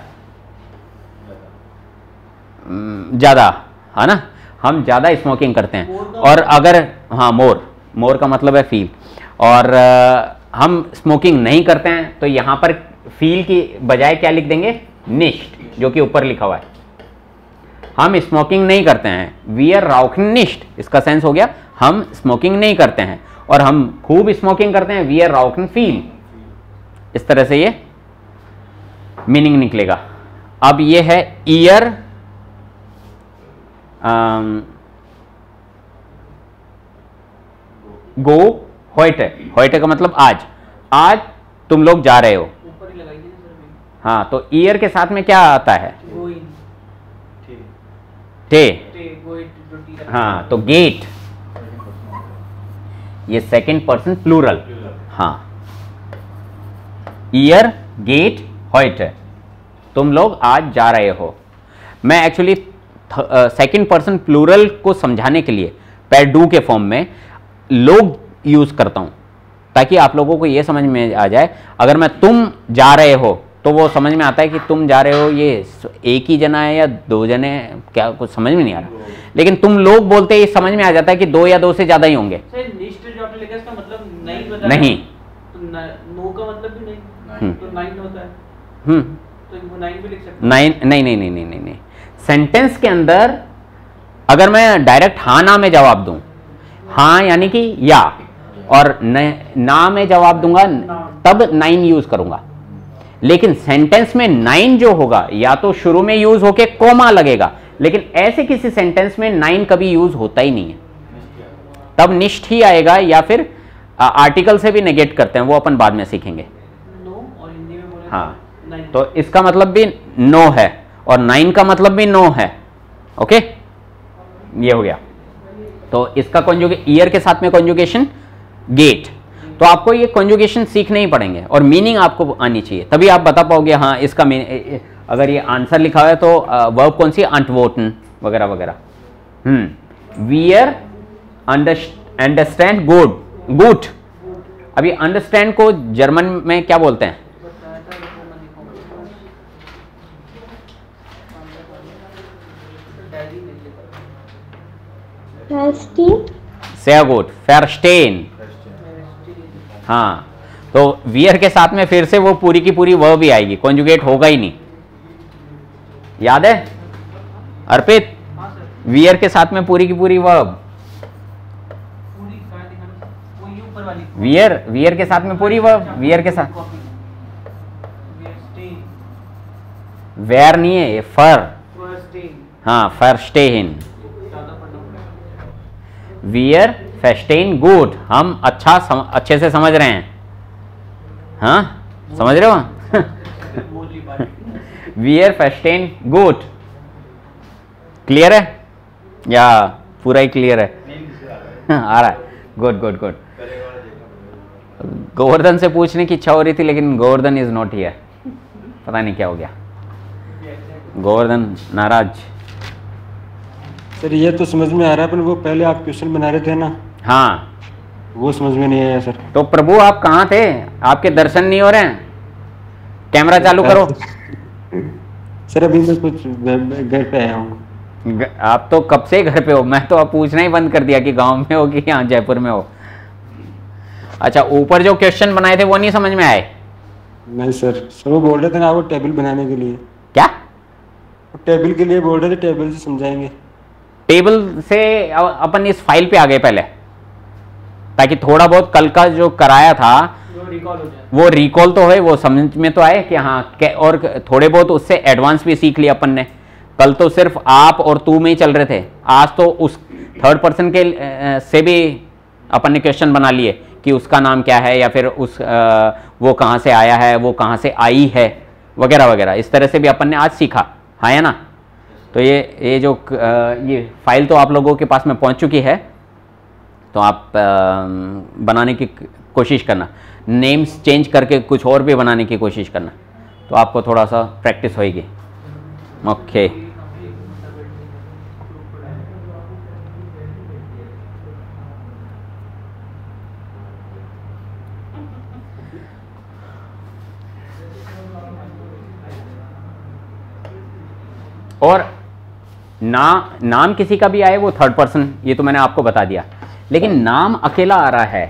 ज्यादा, है ना? हम ज्यादा स्मोकिंग करते हैं। और अगर, हाँ, मोर का मतलब है फील, और हम स्मोकिंग नहीं करते हैं तो यहां पर फील की बजाय क्या लिख देंगे? निश्ट, जो कि ऊपर लिखा हुआ है। हम स्मोकिंग नहीं करते हैं, वी आर राउखन निश्ट, इसका सेंस हो गया हम स्मोकिंग नहीं करते हैं, और हम खूब स्मोकिंग करते हैं, वी आर राउखन फील। इस तरह से ये मीनिंग निकलेगा। अब ये है ईयर गो होइटे, होइटे का मतलब आज, आज तुम लोग जा रहे हो। ऊपर ही लगाई थी सर अभी। हाँ, तो ईयर के साथ में क्या आता है? गोइंग, टे। गोइंग जो टी रखा हाँ, तो गेट, ये सेकंड पर्सन प्लूरल। हाँ, ईयर, गेट, होइटे, तुम लोग आज जा रहे हो। मैं एक्चुअली सेकंड पर्सन प्लूरल को समझाने के लिए पैर डू के फॉर्म में लोग यूज करता हूं, ताकि आप लोगों को यह समझ में आ जाए। अगर मैं तुम जा रहे हो तो वो समझ में आता है कि तुम जा रहे हो, ये एक ही जना है या दो जने, क्या कुछ समझ में नहीं आ रहा। लेकिन तुम लोग बोलते ही समझ में आ जाता है कि दो या दो से ज्यादा ही होंगे। सर निष्ठ जो आपने लिखा इसका मतलब नहीं बताया। नहीं, तो नो का मतलब भी नहीं, तो 9 होता है, तो वो 9 भी लिख सकते हैं। नहीं नहीं नहीं नहीं नहीं नहीं, सेंटेंस के अंदर अगर मैं डायरेक्ट हाँ ना में जवाब दूं, हाँ यानी कि या, और ना में जवाब दूंगा तब 9 यूज करूंगा। लेकिन सेंटेंस में 9 जो होगा या तो शुरू में यूज होके कोमा लगेगा, लेकिन ऐसे किसी सेंटेंस में 9 कभी यूज होता ही नहीं है, तब निष्ठ ही आएगा, या फिर आर्टिकल से भी नेगेट करते हैं, वो अपन बाद में सीखेंगे। नो और हिंदी में बोले हाँ, 9। तो इसका मतलब भी नो है और 9 का मतलब भी नो है। ओके, ये हो गया। तो इसका कॉन्जुगेशन, ईयर के साथ में कॉन्जुगेशन गेट, तो आपको ये कॉन्जुगेशन सीखने ही पड़ेंगे और मीनिंग आपको आनी चाहिए, तभी आप बता पाओगे हाँ इसका अगर ये आंसर लिखा हुआ है तो वर्ब कौन सी, अंटवोटन वगैरह वगैरह। Wear understand good, good. अभी अंडरस्टैंड को जर्मन में क्या बोलते हैं? बताया था वो मैं दिखाऊंगा। डायरी नहीं लिखा। Verstehen? sehr gut, verstehen। हाँ, तो वियर के साथ में फिर से वो पूरी की पूरी वर्ब ही आएगी, कॉन्जुगेट होगा ही नहीं। याद है अर्पित? हाँ सर, वियर के साथ में पूरी की पूरी वर्ब, पूरी कहाँ दिखाना, वो ये ऊपर वाली वियर, वियर के साथ में पूरी वर्ब, वियर के साथ कॉपी, वेस्टिंग, वेयर नहीं है, ये फर। वेस्टिंग, हाँ, फर्स्टेन, ज़्यादा पढ़ना पड़ेगा। वियर फेस्टेन गुड, हम अच्छे से समझ रहे हैं। हाँ, समझ रहे हो? मोली बात। वियर फेस्टेन गुड, क्लियर है या पूरा ही क्लियर है? आ रहा है, गुड गुड गुड। गोवर्धन से पूछने की इच्छा हो रही थी, लेकिन गोवर्धन इज नॉट हियर, पता नहीं क्या हो गया, गोवर्धन नाराज। सर ये तो समझ में आ रहा है, पर वो पहले आप क्वेश्चन बना रहे थे ना, हाँ, वो समझ में नहीं आया सर। तो प्रभु आप कहाँ थे? आपके दर्शन नहीं हो रहे हैं? कैमरा चालू करो। सर अभी मैं कुछ घर पे आया हूँ। आप तो कब से घर पे हो? मैं तो अब पूछना ही बंद कर दिया कि गांव में हो कि यहाँ जयपुर में हो। अच्छा, ऊपर जो क्वेश्चन बनाए थे वो नहीं समझ में आए? नहीं सर, वो बोल रहे थे ना वो टेबल बनाने के लिए। क्या? टेबल के लिए बोल रहे थे, टेबल से समझाएंगे। टेबल से अपन इस फाइल पे आ गए पहले, ताकि थोड़ा बहुत कल का जो कराया था वो रिकॉल हो जाए, वो रिकॉल तो है, वो समझ में तो आए कि हाँ, और थोड़े बहुत उससे एडवांस भी सीख लिया अपन ने। कल तो सिर्फ आप और तू में ही चल रहे थे, आज तो उस थर्ड पर्सन के से भी अपन ने क्वेश्चन बना लिए कि उसका नाम क्या है, या फिर उस वो कहाँ से आया है, वो कहाँ से आई है, वगैरह वगैरह। इस तरह से भी अपन ने आज सीखा, हाँ है ना? तो ये जो ये फाइल तो आप लोगों के पास में पहुँच चुकी है, तो आप बनाने की कोशिश करना, नेम्स चेंज करके कुछ और भी बनाने की कोशिश करना, तो आपको थोड़ा सा प्रैक्टिस होएगी। ओके, और नाम किसी का भी आए वो थर्ड पर्सन, ये तो मैंने आपको बता दिया। लेकिन नाम अकेला आ रहा है,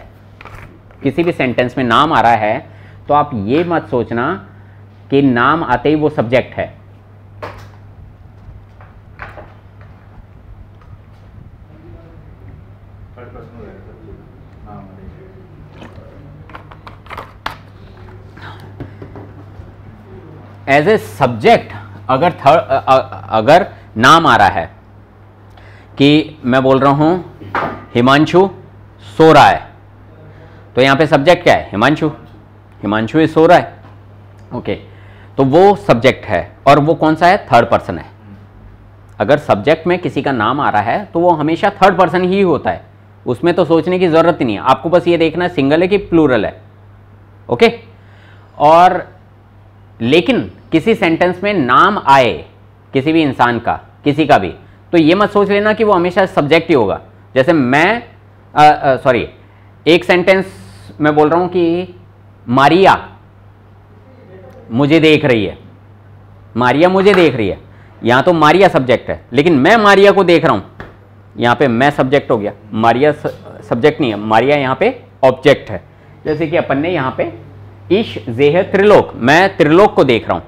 किसी भी सेंटेंस में नाम आ रहा है, तो आप ये मत सोचना कि नाम आते ही वो सब्जेक्ट है। एज ए सब्जेक्ट अगर नाम आ रहा है कि मैं बोल रहा हूं हिमांशु सो रहा है, तो यहां पे सब्जेक्ट क्या है? हिमांशु। हिमांशु ये सो रहा है, ओके, तो वो सब्जेक्ट है और वो कौन सा है? थर्ड पर्सन है। अगर सब्जेक्ट में किसी का नाम आ रहा है तो वो हमेशा थर्ड पर्सन ही होता है, उसमें तो सोचने की जरूरत ही नहीं है। आपको बस ये देखना है सिंगल है कि प्लूरल है, ओके। और लेकिन किसी सेंटेंस में नाम आए किसी भी इंसान का, किसी का भी, तो ये मत सोच लेना कि वो हमेशा सब्जेक्ट ही होगा। जैसे मैं सॉरी, एक सेंटेंस मैं बोल रहा हूं कि मारिया मुझे देख रही है, मारिया मुझे देख रही है, यहां तो मारिया सब्जेक्ट है, लेकिन मैं मारिया को देख रहा हूं, यहां पे मैं सब्जेक्ट हो गया, मारिया सब्जेक्ट नहीं है, मारिया यहां पे ऑब्जेक्ट है। जैसे कि अपन ने यहां पे इश जेह त्रिलोक, मैं त्रिलोक को देख रहा हूं,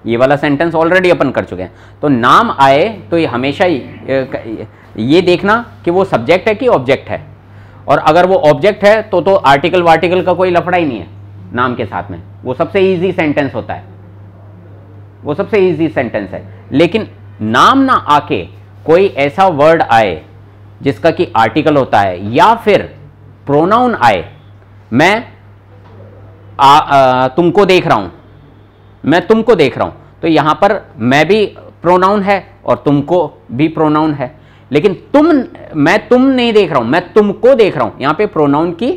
ये वाला सेंटेंस ऑलरेडी अपन कर चुके हैं। तो नाम आए तो ये हमेशा ये देखना कि वो सब्जेक्ट है कि ऑब्जेक्ट है, और अगर वो ऑब्जेक्ट है तो आर्टिकल वार्टिकल का कोई लफड़ा ही नहीं है नाम के साथ में, वो सबसे इजी सेंटेंस होता है, वो सबसे इजी सेंटेंस है। लेकिन नाम ना आके कोई ऐसा वर्ड आए जिसका कि आर्टिकल होता है या फिर प्रोनाउन आए, मैं तुमको देख रहा हूं, मैं तुमको देख रहा हूं, तो यहां पर मैं भी प्रोनाउन है और तुमको भी प्रोनाउन है, लेकिन मैं तुम नहीं देख रहा हूं, मैं तुमको देख रहा हूं, यहां पे प्रोनाउन की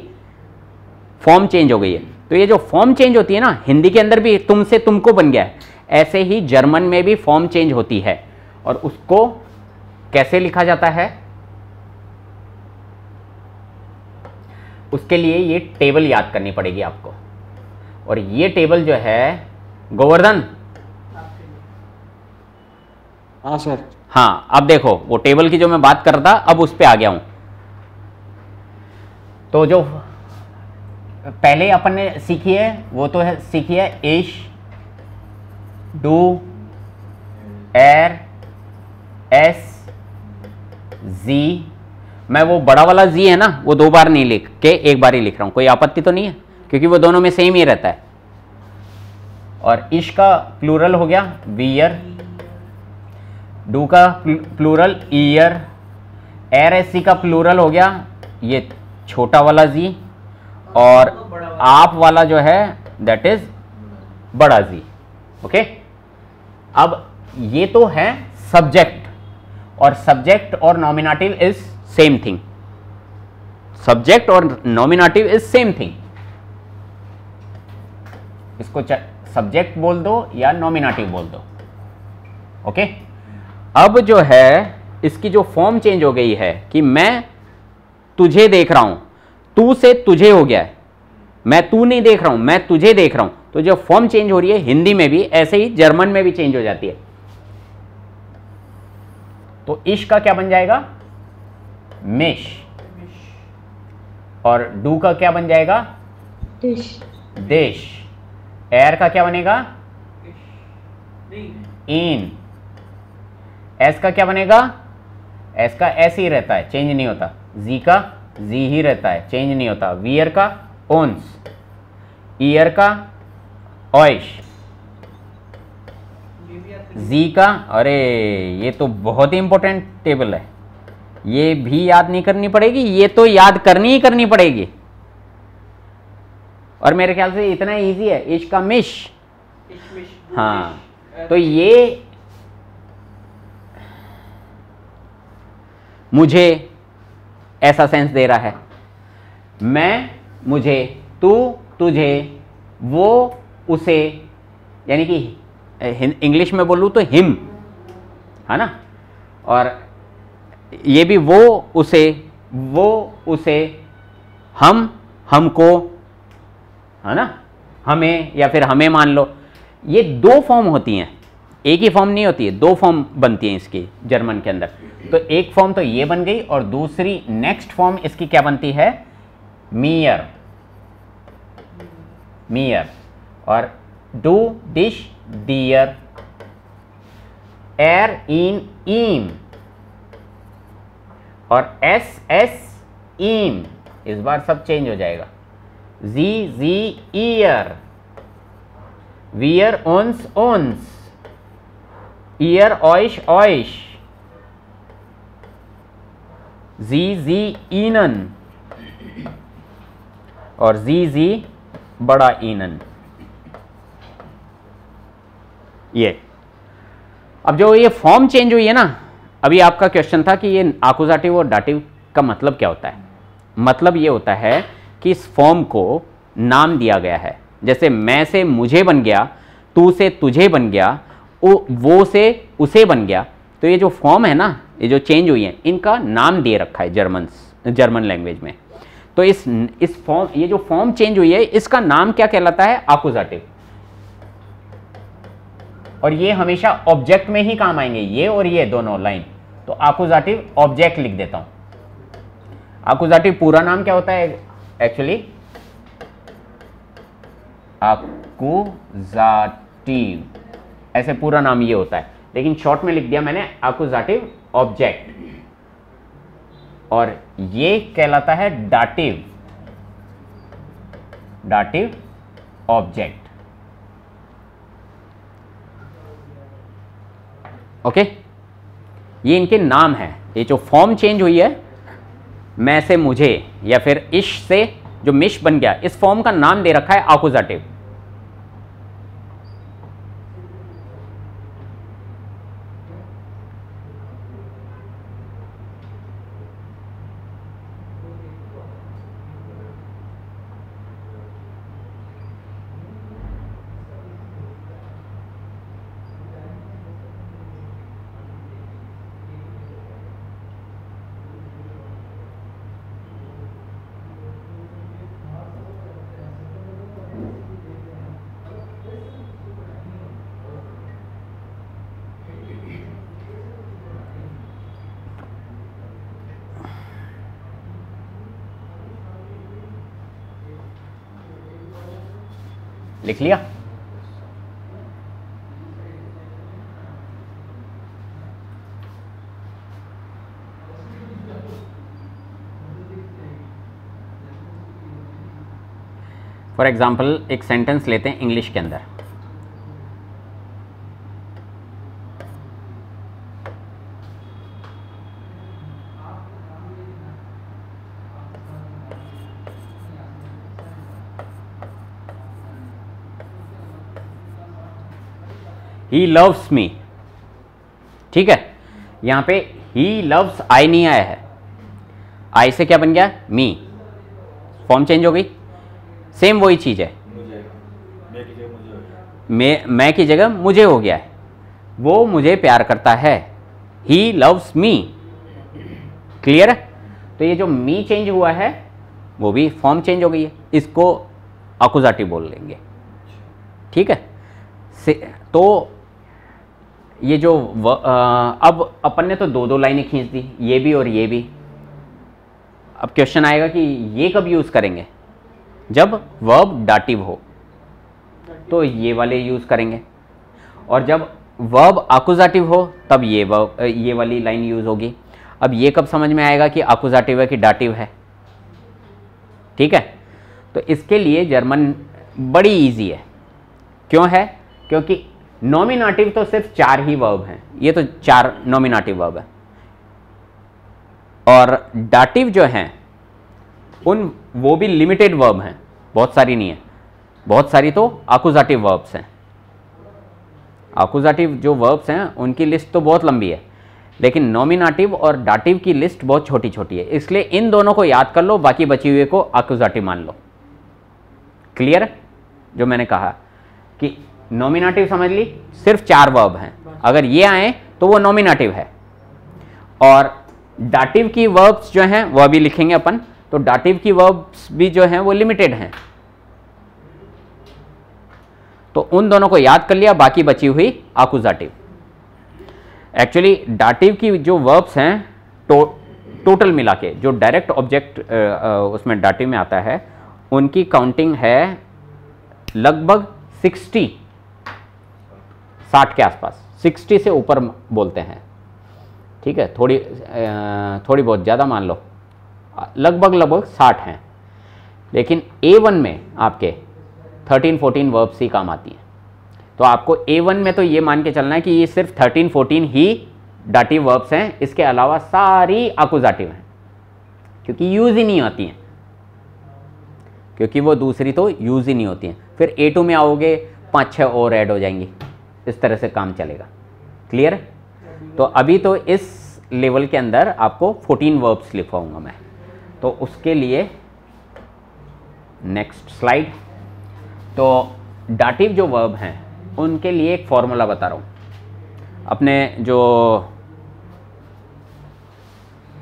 फॉर्म चेंज हो गई है। तो ये जो फॉर्म चेंज होती है ना, हिंदी के अंदर भी तुम से तुमको बन गया है, ऐसे ही जर्मन में भी फॉर्म चेंज होती है। और उसको कैसे लिखा जाता है, उसके लिए ये टेबल याद करनी पड़ेगी आपको। और ये टेबल जो है, गोवर्धन, हाँ सर। हाँ, अब देखो वो टेबल की जो मैं बात कर रहा था, अब उस पे आ गया हूं। तो जो पहले अपन ने सीखी है वो तो है, सीखी है इश, डू, एर, एस, जी। मैं वो बड़ा वाला जी है ना, वो 2 बार नहीं लिख के 1 बार ही लिख रहा हूं, कोई आपत्ति तो नहीं है, क्योंकि वो दोनों में सेम ही रहता है। और इश का प्लूरल हो गया वियर, डू का प्लूरल ईयर, एर एस सी का प्लूरल हो गया ये छोटा वाला जी, और आप वाला जो है दैट इज बड़ा जी, ओके। अब ये तो है सब्जेक्ट, और सब्जेक्ट और nominative is same thing, subject और नॉमिनेटिव इज सेम थिंग। इसको सब्जेक्ट बोल दो या नॉमिनेटिव बोल दो, ओके। अब जो है इसकी जो फॉर्म चेंज हो गई है कि मैं तुझे देख रहा हूं, तू से तुझे हो गया है, मैं तू नहीं देख रहा हूं, मैं तुझे देख रहा हूं। तो जो फॉर्म चेंज हो रही है हिंदी में भी, ऐसे ही जर्मन में भी चेंज हो जाती है। तो इश का क्या बन जाएगा? मिश। और डू का क्या बन जाएगा? डिश। देश। एर का क्या बनेगा? इन। एस का क्या बनेगा? एस का एस ही रहता है, चेंज नहीं होता। जी का जी ही रहता है, चेंज नहीं होता। वियर का ओन्स। ईयर का ऑइश। जी का, अरे ये तो बहुत ही इंपॉर्टेंट टेबल है, ये भी याद नहीं करनी पड़ेगी, ये तो याद करनी ही करनी पड़ेगी। और मेरे ख्याल से इतना इजी है। इश का मिश। हाँ, तो ये मुझे ऐसा सेंस दे रहा है, मैं, मुझे, तू, तुझे, वो, उसे, यानी कि इंग्लिश में बोलूं तो हिम, है ना। और ये भी वो, उसे, वो, उसे, हम, हमको, है ना, हमें या फिर हमें मान लो। ये 2 फॉर्म होती हैं, एक ही फॉर्म नहीं होती है, 2 फॉर्म बनती हैं इसकी जर्मन के अंदर। तो एक फॉर्म तो ये बन गई, और दूसरी नेक्स्ट फॉर्म इसकी क्या बनती है? मियर। मियर। और डू, डिश, डियर। एर, इन, ईम। और एस, एस, ईम। इस बार सब चेंज हो जाएगा। जी, जी, ईयर। वियर, ओन्स, ओन्स। ईयर, ऑइश, ऑइश। जी ईनन और जी बड़ा ईनन। ये अब जो ये फॉर्म चेंज हुई है ना, अभी आपका क्वेश्चन था कि ये आकुजाटिव और डाटिव का मतलब क्या होता है। मतलब ये होता है कि इस फॉर्म को नाम दिया गया है। जैसे मैं से मुझे बन गया, तू से तुझे बन गया, वो से उसे बन गया। तो ये जो फॉर्म है ना, ये जो चेंज हुई है, इनका नाम दे रखा है जर्मन लैंग्वेज में। तो इस फॉर्म, ये जो फॉर्म चेंज हुई है, इसका नाम क्या कहलाता है? आकुजाटिव। और ये हमेशा ऑब्जेक्ट में ही काम आएंगे, ये और ये दोनों लाइन। तो आकुजाटिव ऑब्जेक्ट लिख देता हूं। आकुजाटिव पूरा नाम क्या होता है एक्चुअली? आकुजाटिव, ऐसे पूरा नाम ये होता है, लेकिन शॉर्ट में लिख दिया मैंने आकुजाटिव ऑब्जेक्ट। और ये कहलाता है डाटिव, डाटिव ऑब्जेक्ट। ओके, ये इनके नाम है। ये जो फॉर्म चेंज हुई है, मैं से मुझे या फिर इश से जो मिश बन गया, इस फॉर्म का नाम दे रखा है आकुजाटिव। लिख लिया? फॉर एग्जाम्पल एक सेंटेंस लेते हैं इंग्लिश के अंदर। He loves me, ठीक है। यहां पे he loves I नहीं आया है, I से क्या बन गया? me। फॉर्म चेंज हो गई, सेम वही चीज है, मैं की जगह मुझे हो गया है। वो मुझे प्यार करता है, he loves me। क्लियर है? तो ये जो me चेंज हुआ है, वो भी फॉर्म चेंज हो गई है, इसको आकुजाटिव बोल लेंगे, ठीक है। तो ये जो अब अपन ने तो दो लाइनें खींच दी, ये भी और ये भी। अब क्वेश्चन आएगा कि ये कब यूज करेंगे? जब वर्ब डाटिव हो तो ये वाले यूज करेंगे, और जब वर्ब आकुजाटिव हो तब ये वाली लाइन यूज होगी। अब ये कब समझ में आएगा कि आकुजाटिव है कि डाटिव है? ठीक है, तो इसके लिए जर्मन बड़ी इजी है। क्यों है? क्योंकि नॉमिनेटिव तो सिर्फ 4 ही वर्ब हैं, ये तो 4 नॉमिनेटिव वर्ब है, और डाटिव जो हैं वो भी लिमिटेड वर्ब हैं, बहुत सारी नहीं है। बहुत सारी तो आकुजाटिव वर्ब्स हैं। आकुजाटिव जो वर्ब्स हैं उनकी लिस्ट तो बहुत लंबी है, लेकिन नॉमिनेटिव और डाटिव की लिस्ट बहुत छोटी छोटी है। इसलिए इन दोनों को याद कर लो, बाकी बची हुए को आकुजाटिव मान लो। क्लियर? जो मैंने कहा कि नॉमिनेटिव समझ ली, सिर्फ 4 वर्ब हैं, अगर ये आए तो वो नॉमिनेटिव है। और डाटिव की वर्ब्स जो हैं वो अभी लिखेंगे अपन, तो डाटिव की वर्ब्स भी जो हैं वो लिमिटेड हैं। तो उन दोनों को याद कर लिया, बाकी बची हुई आकुजाटिव। एक्चुअली डाटिव की जो वर्ब्स हैं टोटल मिला के, जो डायरेक्ट ऑब्जेक्ट उसमें डाटिव में आता है, उनकी काउंटिंग है लगभग 60 के आसपास, 60 से ऊपर बोलते हैं, ठीक है। थोड़ी बहुत ज़्यादा मान लो, लगभग 60 हैं। लेकिन A1 में आपके 13-14 वर्ब्स ही काम आती हैं। तो आपको A1 में तो ये मान के चलना है कि ये सिर्फ 13-14 ही डाटिव वर्ब्स हैं, इसके अलावा सारी आकुजाटिव हैं। क्योंकि यूज़ ही नहीं होती हैं, क्योंकि वो दूसरी तो यूज़ ही नहीं होती हैं। फिर A2 में आओगे 5-6 और ऐड हो जाएंगी, इस तरह से काम चलेगा। क्लियर है? तो अभी तो इस लेवल के अंदर आपको 14 वर्ब्स लिखवाऊंगा मैं, तो उसके लिए नेक्स्ट स्लाइड। तो डाटिव जो वर्ब हैं उनके लिए एक फॉर्मूला बता रहा हूँ। अपने जो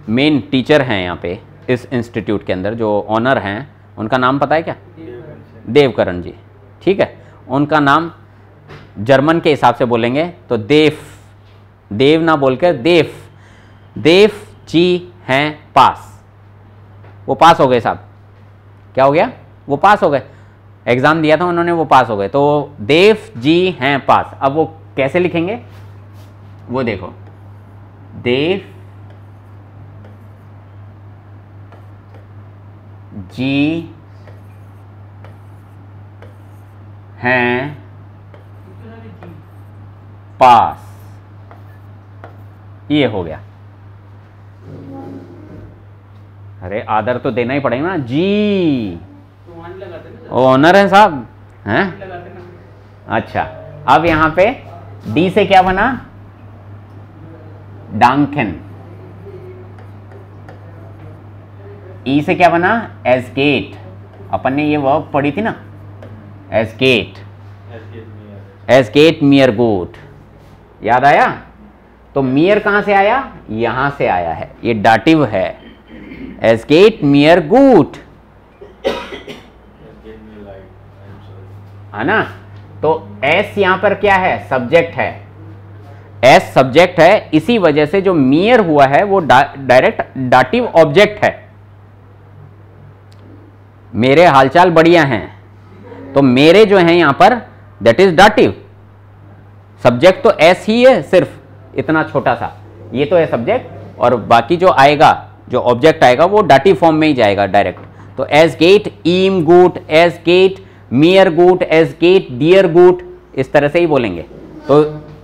मेन टीचर हैं यहाँ पे इस इंस्टीट्यूट के अंदर, जो ऑनर हैं, उनका नाम पता है क्या? देवकरण जी, ठीक है। उनका नाम जर्मन के हिसाब से बोलेंगे तो देव ना बोलकर देव जी हैं पास। वो पास हो गए साहब। क्या हो गया? वो पास हो गए, एग्जाम दिया था उन्होंने, वो पास हो गए। तो देव जी हैं पास। अब वो कैसे लिखेंगे वो देखो, देव जी हैं पास, ये हो गया। अरे आदर तो देना ही पड़ेगा ना जी, ऑनर है साहब, हैं? अच्छा, अब यहां पे डी से क्या बना? डांकन। ई से क्या बना? एसगेट। अपन ने ये वर्ब पढ़ी थी ना, एसगेट, एसगेट मियर गोट, याद आया? तो मियर कहां से आया? यहां से आया है, ये डाटिव है। एसगेट मियर गुट, है ना? तो एस यहां पर क्या है? सब्जेक्ट है। एस सब्जेक्ट है, इसी वजह से जो मियर हुआ है वो डायरेक्ट डाटिव ऑब्जेक्ट है। मेरे हालचाल बढ़िया हैं, तो मेरे जो है यहां पर दैट इज डाटिव। सब्जेक्ट तो एस ही है, सिर्फ इतना छोटा सा, ये तो है सब्जेक्ट, और बाकी जो आएगा, जो ऑब्जेक्ट आएगा वो डाटिव फॉर्म में ही जाएगा डायरेक्ट। तो एस गेट ईम गुट, एस गेट मियर गुट, एस गेट डियर गुट, इस तरह से ही बोलेंगे। तो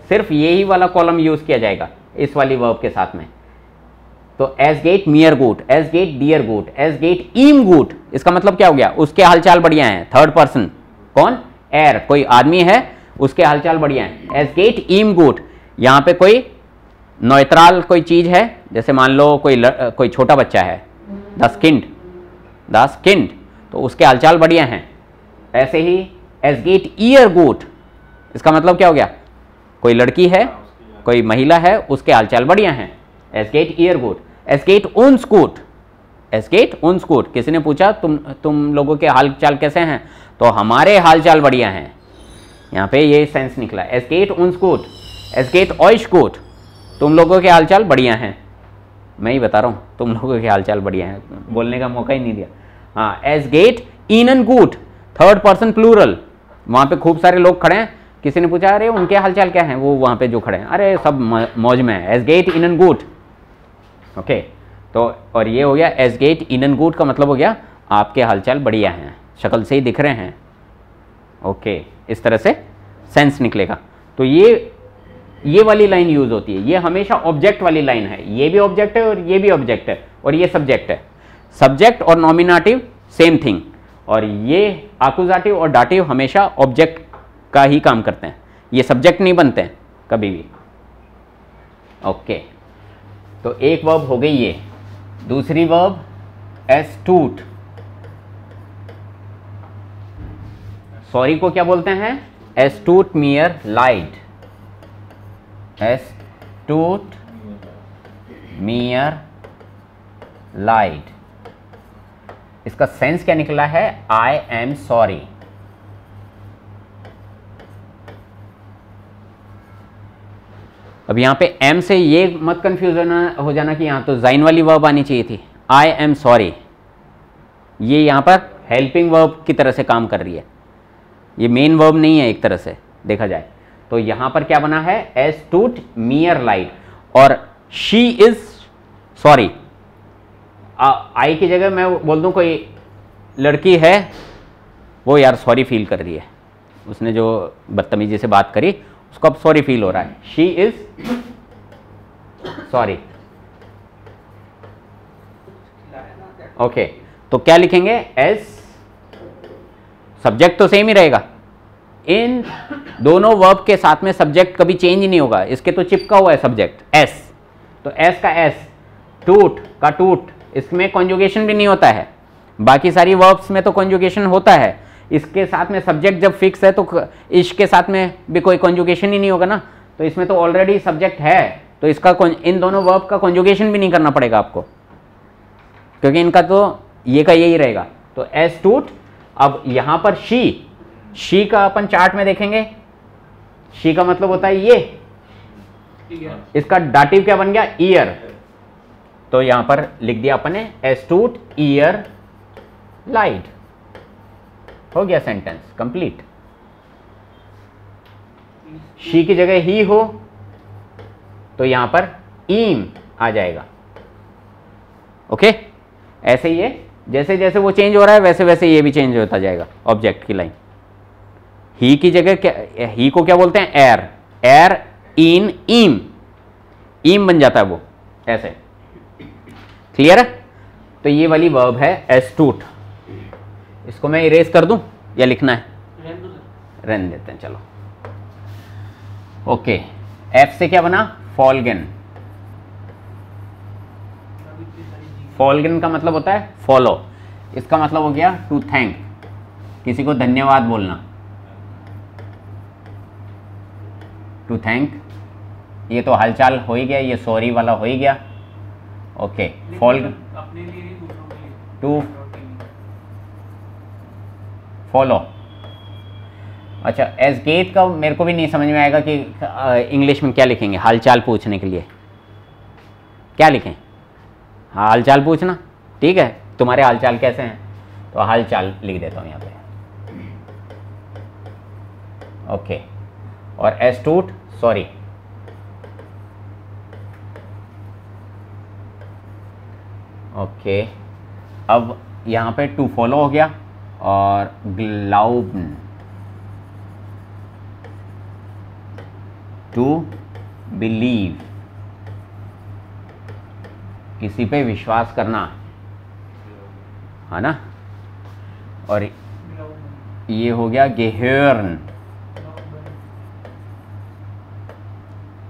सिर्फ यही वाला कॉलम यूज किया जाएगा इस वाली वर्ब के साथ में। तो एस गेट मियर गुट, एस गेट डियर गुट, एस गेट ईम गुट, इसका मतलब क्या हो गया? उसके हालचाल बढ़िया हैं। थर्ड पर्सन कौन? एर, कोई आदमी है, उसके हालचाल बढ़िया हैं। एस गेट ईम गुट, यहां पे कोई नौतराल कोई चीज है, जैसे मान लो कोई छोटा बच्चा है, द स्किंड, तो उसके हालचाल बढ़िया हैं। ऐसे ही एस गेट ईयर गुट, इसका मतलब क्या हो गया? कोई लड़की है, कोई महिला है, उसके हालचाल बढ़िया हैं। एस गेट ईयर गुट। एस गेट उन स्कूट, एस गेट उन स्कूट, किसी ने पूछा तुम लोगों के हालचाल कैसे हैं, तो हमारे हालचाल बढ़िया हैं। यहाँ पे ये सेंस निकला। एस गेट उन स्कूट, एस गेट ऑइश गुट, तुम लोगों के हालचाल बढ़िया हैं। मैं ही बता रहा हूँ, तुम लोगों के हालचाल बढ़िया हैं, बोलने का मौका ही नहीं दिया। हाँ, एस गेट इनन गुट, थर्ड पर्सन प्लूरल, वहाँ पे खूब सारे लोग खड़े हैं, किसी ने पूछा अरे उनके हालचाल क्या हैं, वो वहाँ पे जो खड़े हैं, अरे सब मौज में है। एस गेट इनन गुट, ओके। तो और ये हो गया एस गेट इनन गुट का मतलब हो गया आपके हालचाल बढ़िया हैं, शक्ल से ही दिख रहे हैं, ओके। इस तरह से सेंस निकलेगा। तो ये वाली लाइन यूज होती है, ये हमेशा ऑब्जेक्ट वाली लाइन है। ये भी ऑब्जेक्ट है और ये भी ऑब्जेक्ट है और ये सब्जेक्ट है। सब्जेक्ट और नॉमिनेटिव सेम थिंग, और ये आकुजाटिव और डाटिव हमेशा ऑब्जेक्ट का ही काम करते हैं, ये सब्जेक्ट नहीं बनते हैं कभी भी, ओके। तो एक वर्ब हो गई ये। दूसरी वर्ब एस्टूट, सॉरी को क्या बोलते हैं? एस्टूट मियर लाइट, एस्टूट मियर लाइट। इसका सेंस क्या निकला है? I am sorry. अब यहां पे एम से ये मत कंफ्यूज हो जाना कि यहां तो जाइन वाली वर्ब आनी चाहिए थी। आई एम सॉरी, ये यहां पर हेल्पिंग वर्ब की तरह से काम कर रही है, ये मेन वर्ब नहीं है एक तरह से देखा जाए तो। यहां पर क्या बना है? एस्टूट मियर लाइट, और शी इज सॉरी। आई की जगह मैं बोल दूं कोई लड़की है, वो यार सॉरी फील कर रही है, उसने जो बदतमीजी से बात करी उसको अब सॉरी फील हो रहा है। शी इज सॉरी, ओके, तो क्या लिखेंगे? एस, सब्जेक्ट तो सेम ही रहेगा। इन दोनों वर्ब के साथ में सब्जेक्ट कभी चेंज नहीं होगा, इसके तो चिपका हुआ है सब्जेक्ट एस। तो एस का एस, टूट का टूट, इसमें कॉन्जुगेशन भी नहीं होता है। बाकी सारी वर्ब्स में तो कॉन्जुगेशन होता है, इसके साथ में सब्जेक्ट जब फिक्स है तो इश के साथ में भी कोई कॉन्जुगेशन ही नहीं होगा ना। तो इसमें तो ऑलरेडी सब्जेक्ट है, तो इसका इन दोनों वर्ब का कॉन्जुगेशन भी नहीं करना पड़ेगा आपको, क्योंकि इनका तो ये का यही रहेगा। तो एस टूट। अब यहां पर शी का अपन चार्ट में देखेंगे, शी का मतलब होता है ये, इसका दाटिव क्या बन गया? ईयर। तो यहां पर लिख दिया अपन ने एस टूट ईयर लाइट, हो गया सेंटेंस कंप्लीट। शी की जगह ही हो तो यहां पर ईम आ जाएगा। ओके, ऐसे ही है, जैसे जैसे वो चेंज हो रहा है वैसे वैसे ये भी चेंज होता जाएगा ऑब्जेक्ट की लाइन। ही की जगह क्या, ही को क्या बोलते हैं? एर, एर इन ईम, ईम बन जाता है वो, ऐसे। क्लियर है? तो ये वाली वर्ब है एस्टूट। इसको मैं इरेज कर दूं या लिखना है? रहने देते हैं, चलो। ओके, एफ से क्या बना? फॉलगन। फॉलगन का मतलब होता है फॉलो, इसका मतलब हो गया टू थैंक, किसी को धन्यवाद बोलना, टू थैंक। ये तो हालचाल हो ही गया, ये सॉरी वाला हो ही गया। ओके, फॉलगन अपने लिए नहीं, दूसरों के लिए। To follow. अच्छा, एस गेट का मेरे को भी नहीं समझ में आएगा कि इंग्लिश में क्या लिखेंगे हालचाल पूछने के लिए, क्या लिखें? हालचाल पूछना, ठीक है, तुम्हारे हालचाल कैसे हैं, तो हालचाल लिख देता हूं यहाँ पे। ओके, और एस्टूट सॉरी। ओके, अब यहाँ पे टू फॉलो हो गया, और ग्लाउबन टू बिलीव, किसी पे विश्वास करना, है ना। और ये हो गया गेहर्न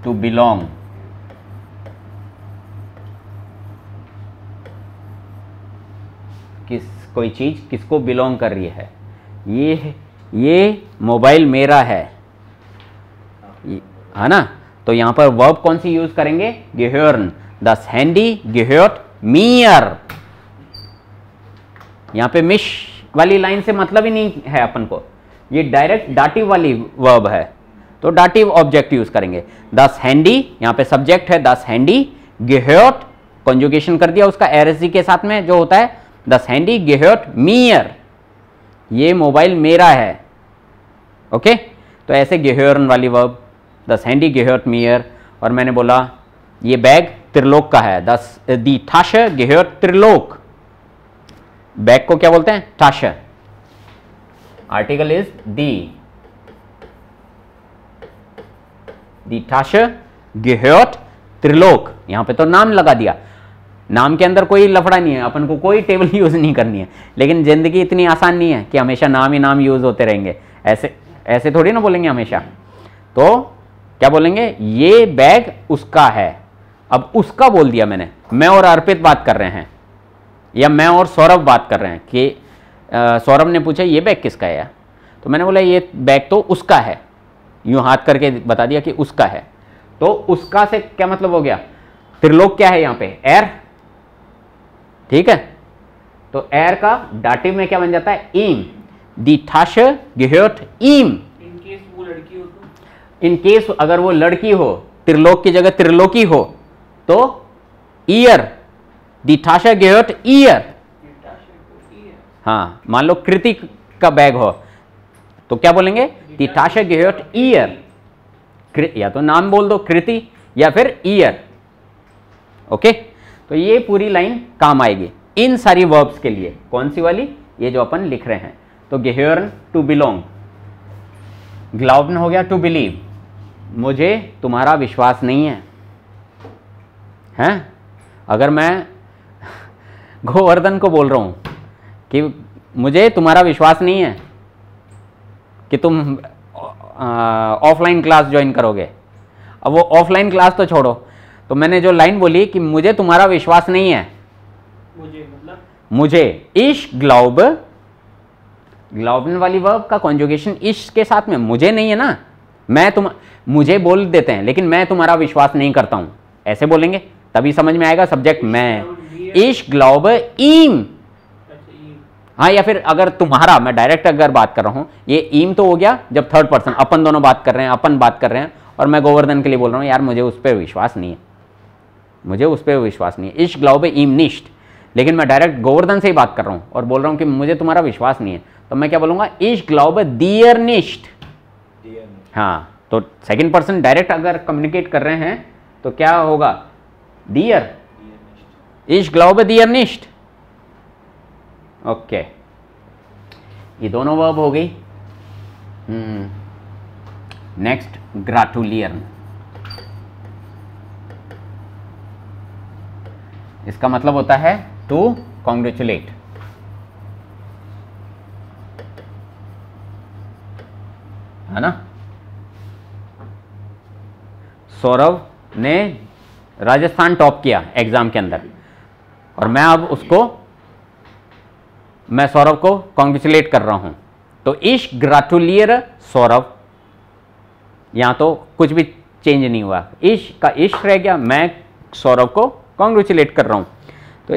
टू बिलोंग, कोई चीज किसको बिलोंग कर रही है। ये मोबाइल मेरा है ना। तो यहां पर वर्ब कौन सी यूज करेंगे? गेहर्न। दस हैंडी गेहर्ट मियर। यहां पे मिश वाली लाइन से मतलब ही नहीं है अपन को, ये डायरेक्ट डाटिव वाली वर्ब है, तो डाटिव ऑब्जेक्ट यूज करेंगे। दस हैंडी, यहां पे सब्जेक्ट है दस हैंडी, गेहर्ट कॉन्जुगेशन कर दिया उसका एरएसजी के साथ में जो होता है, दस हैंडी गेहर्ट मियर, ये मोबाइल मेरा है। ओके, तो ऐसे गेहर्न वाली वर्ब, दस हैंडी गेहर्ट मियर। और मैंने बोला ये बैग त्रिलोक का है, दस दी थाशे गेहर्ट त्रिलोक। बैग को क्या बोलते हैं? थाशे। आर्टिकल इज दी थाशे गेहर्ट त्रिलोक। यहां पे तो नाम लगा दिया, नाम के अंदर कोई लफड़ा नहीं है, अपन को कोई टेबल यूज नहीं करनी है। लेकिन जिंदगी इतनी आसान नहीं है कि हमेशा नाम ही नाम यूज होते रहेंगे, ऐसे थोड़ी ना बोलेंगे हमेशा। तो क्या बोलेंगे? ये बैग उसका है। अब उसका बोल दिया मैंने, मैं और अर्पित बात कर रहे हैं, या मैं और सौरभ बात कर रहे हैं कि सौरभ ने पूछा ये बैग किसका है, तो मैंने बोला ये बैग तो उसका है, यूं हाथ करके बता दिया कि उसका है। तो उसका से क्या मतलब हो गया? त्रिलोक क्या है यहाँ पे? एर, ठीक है। तो एर का डाटिव में क्या बन जाता है? ईम। दी थाशे गेहर्ट ईम। इन केस वो लड़की हो तो, इन केस अगर वो लड़की हो, त्रिलोक की जगह त्रिलोकी हो, तो ईयर, दी थाशे गेहर्ट ईयर। हाँ, मान लो कृति का बैग हो तो क्या बोलेंगे? दी थाशे गेहर्ट ईयर। या तो नाम बोल दो कृति, या फिर ईयर। ओके, तो ये पूरी लाइन काम आएगी इन सारी वर्ब्स के लिए। कौन सी वाली? ये जो अपन लिख रहे हैं। तो गेहर्न टू बिलोंग, ग्लाउबन हो गया टू बिलीव, मुझे तुम्हारा विश्वास नहीं है, हैं? अगर मैं गोवर्धन को बोल रहा हूं कि मुझे तुम्हारा विश्वास नहीं है कि तुम ऑफलाइन क्लास ज्वाइन करोगे। अब वो ऑफलाइन क्लास तो छोड़ो, तो मैंने जो लाइन बोली कि मुझे तुम्हारा विश्वास नहीं है, मुझे मतलब मुझे इश ग्लाउब, ग्लाउबन वाली वर्ब का कॉन्जुगेशन इश के साथ में, मुझे नहीं है ना, मैं तुम, मुझे बोल देते हैं लेकिन मैं तुम्हारा विश्वास नहीं करता हूं, ऐसे बोलेंगे तभी समझ में आएगा सब्जेक्ट मैं। इश ग्लाउब ईम, हाँ, या फिर अगर तुम्हारा, मैं डायरेक्ट अगर बात कर रहा हूं, ये ईम तो हो गया जब थर्ड पर्सन, अपन दोनों बात कर रहे हैं, अपन बात कर रहे हैं और मैं गोवर्धन के लिए बोल रहा हूं यार मुझे उस पर विश्वास नहीं है, मुझे उस पर विश्वास नहीं है, इश ग्लाउब ईम निश्ट, लेकिन मैं डायरेक्ट गोवर्धन से ही बात कर रहा हूं और बोल रहा हूं कि मुझे तुम्हारा विश्वास नहीं है, तो मैं क्या बोलूंगा, इश ग्लाउब दियर निश्ट। हाँ, तो सेकंड पर्सन डायरेक्ट अगर कम्युनिकेट कर रहे हैं तो क्या होगा, डियर, इश ग्लाउब दियर निश्ट। ओके, ये दोनों वर्ब हो गई। नेक्स्ट ग्राटुलियर्न, इसका मतलब होता है टू कॉन्ग्रेचुलेट, है ना। सौरभ ने राजस्थान टॉप किया एग्जाम के अंदर और मैं अब उसको, मैं सौरभ को कॉन्ग्रेचुलेट कर रहा हूं, तो इश ग्राटुलियर सौरभ, यहां तो कुछ भी चेंज नहीं हुआ, इश का इश रह गया, मैं सौरभ को कॉन्ग्रेचुलेट कर रहा हूं, तो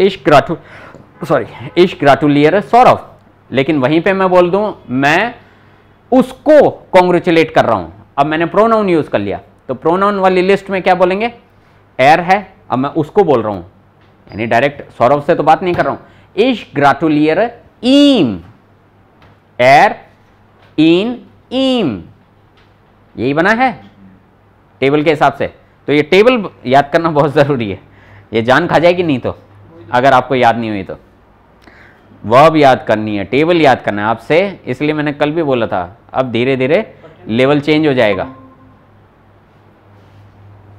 इश ग्राटुलियर सौरभ, लेकिन वहीं पे मैं बोल दूं मैं उसको कॉन्ग्रेचुलेट कर रहा हूं। अब मैंने प्रोनाउन यूज कर लिया, तो प्रोनाउन वाली लिस्ट में क्या बोलेंगे, एर है, अब मैं उसको बोल रहा हूं, यानी डायरेक्ट सौरभ से तो बात नहीं कर रहा हूं। इश ग्राटुलियर ईम, एर इन ईम, यही बना है टेबल के हिसाब से। तो ये टेबल याद करना बहुत ज़रूरी है, ये जान खा जाएगी नहीं तो, अगर आपको याद नहीं हुई तो। वर्ब याद करनी है, टेबल याद करना है आपसे, इसलिए मैंने कल भी बोला था, अब धीरे धीरे लेवल चेंज हो जाएगा।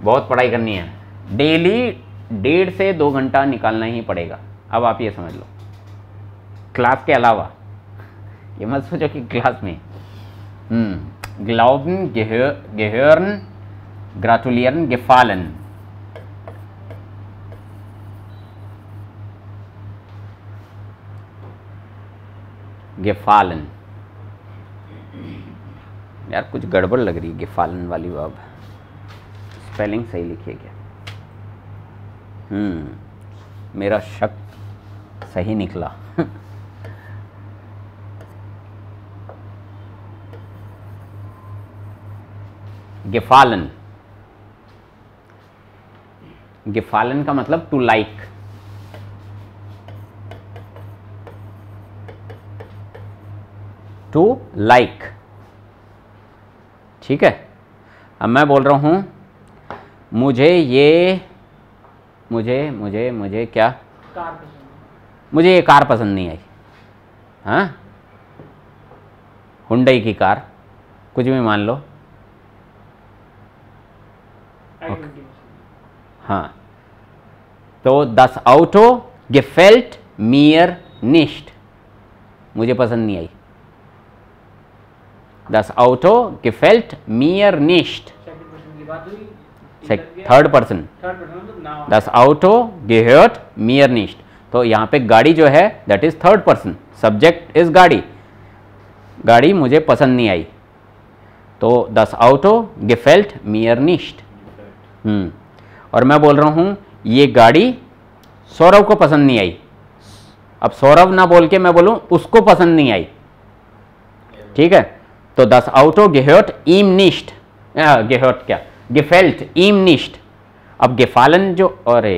बहुत पढ़ाई करनी है, डेली 1.5 से 2 घंटा निकालना ही पड़ेगा। अब आप ये समझ लो, क्लास के अलावा, ये मत सोचो कि क्लास में। ग्लाउबन, गेहर्न, ग्राटुलियर्न, गेफालन, गेफालन, यार कुछ गड़बड़ लग रही है गेफालन वाली वर्ब, स्पेलिंग सही लिखिए क्या। मेरा शक सही निकला। गेफालन, गेफालन का मतलब टू लाइक, टू लाइक, ठीक है। अब मैं बोल रहा हूं मुझे ये, मुझे क्या, कार पसंद, मुझे ये कार पसंद नहीं आई, हाँ, हुंडई की कार, कुछ भी मान लो, I-20 हाँ, तो das Auto gefällt mir nicht, मुझे पसंद नहीं आई, das Auto gefällt mir nicht, second person की बात हुई, थर्ड पर्सन, मतलब now, das Auto gehört mir nicht, तो यहाँ पे गाड़ी जो है that is third person, subject is गाड़ी, गाड़ी मुझे पसंद नहीं आई, तो das Auto gefällt mir nicht। और मैं बोल रहा हूँ ये गाड़ी सौरभ को पसंद नहीं आई, अब सौरभ ना बोल के मैं बोलूँ उसको पसंद नहीं आई, ठीक है। तो das Auto gehört ihm nicht, gehört क्या, gefällt ihm nicht। अब gefallen जो, अरे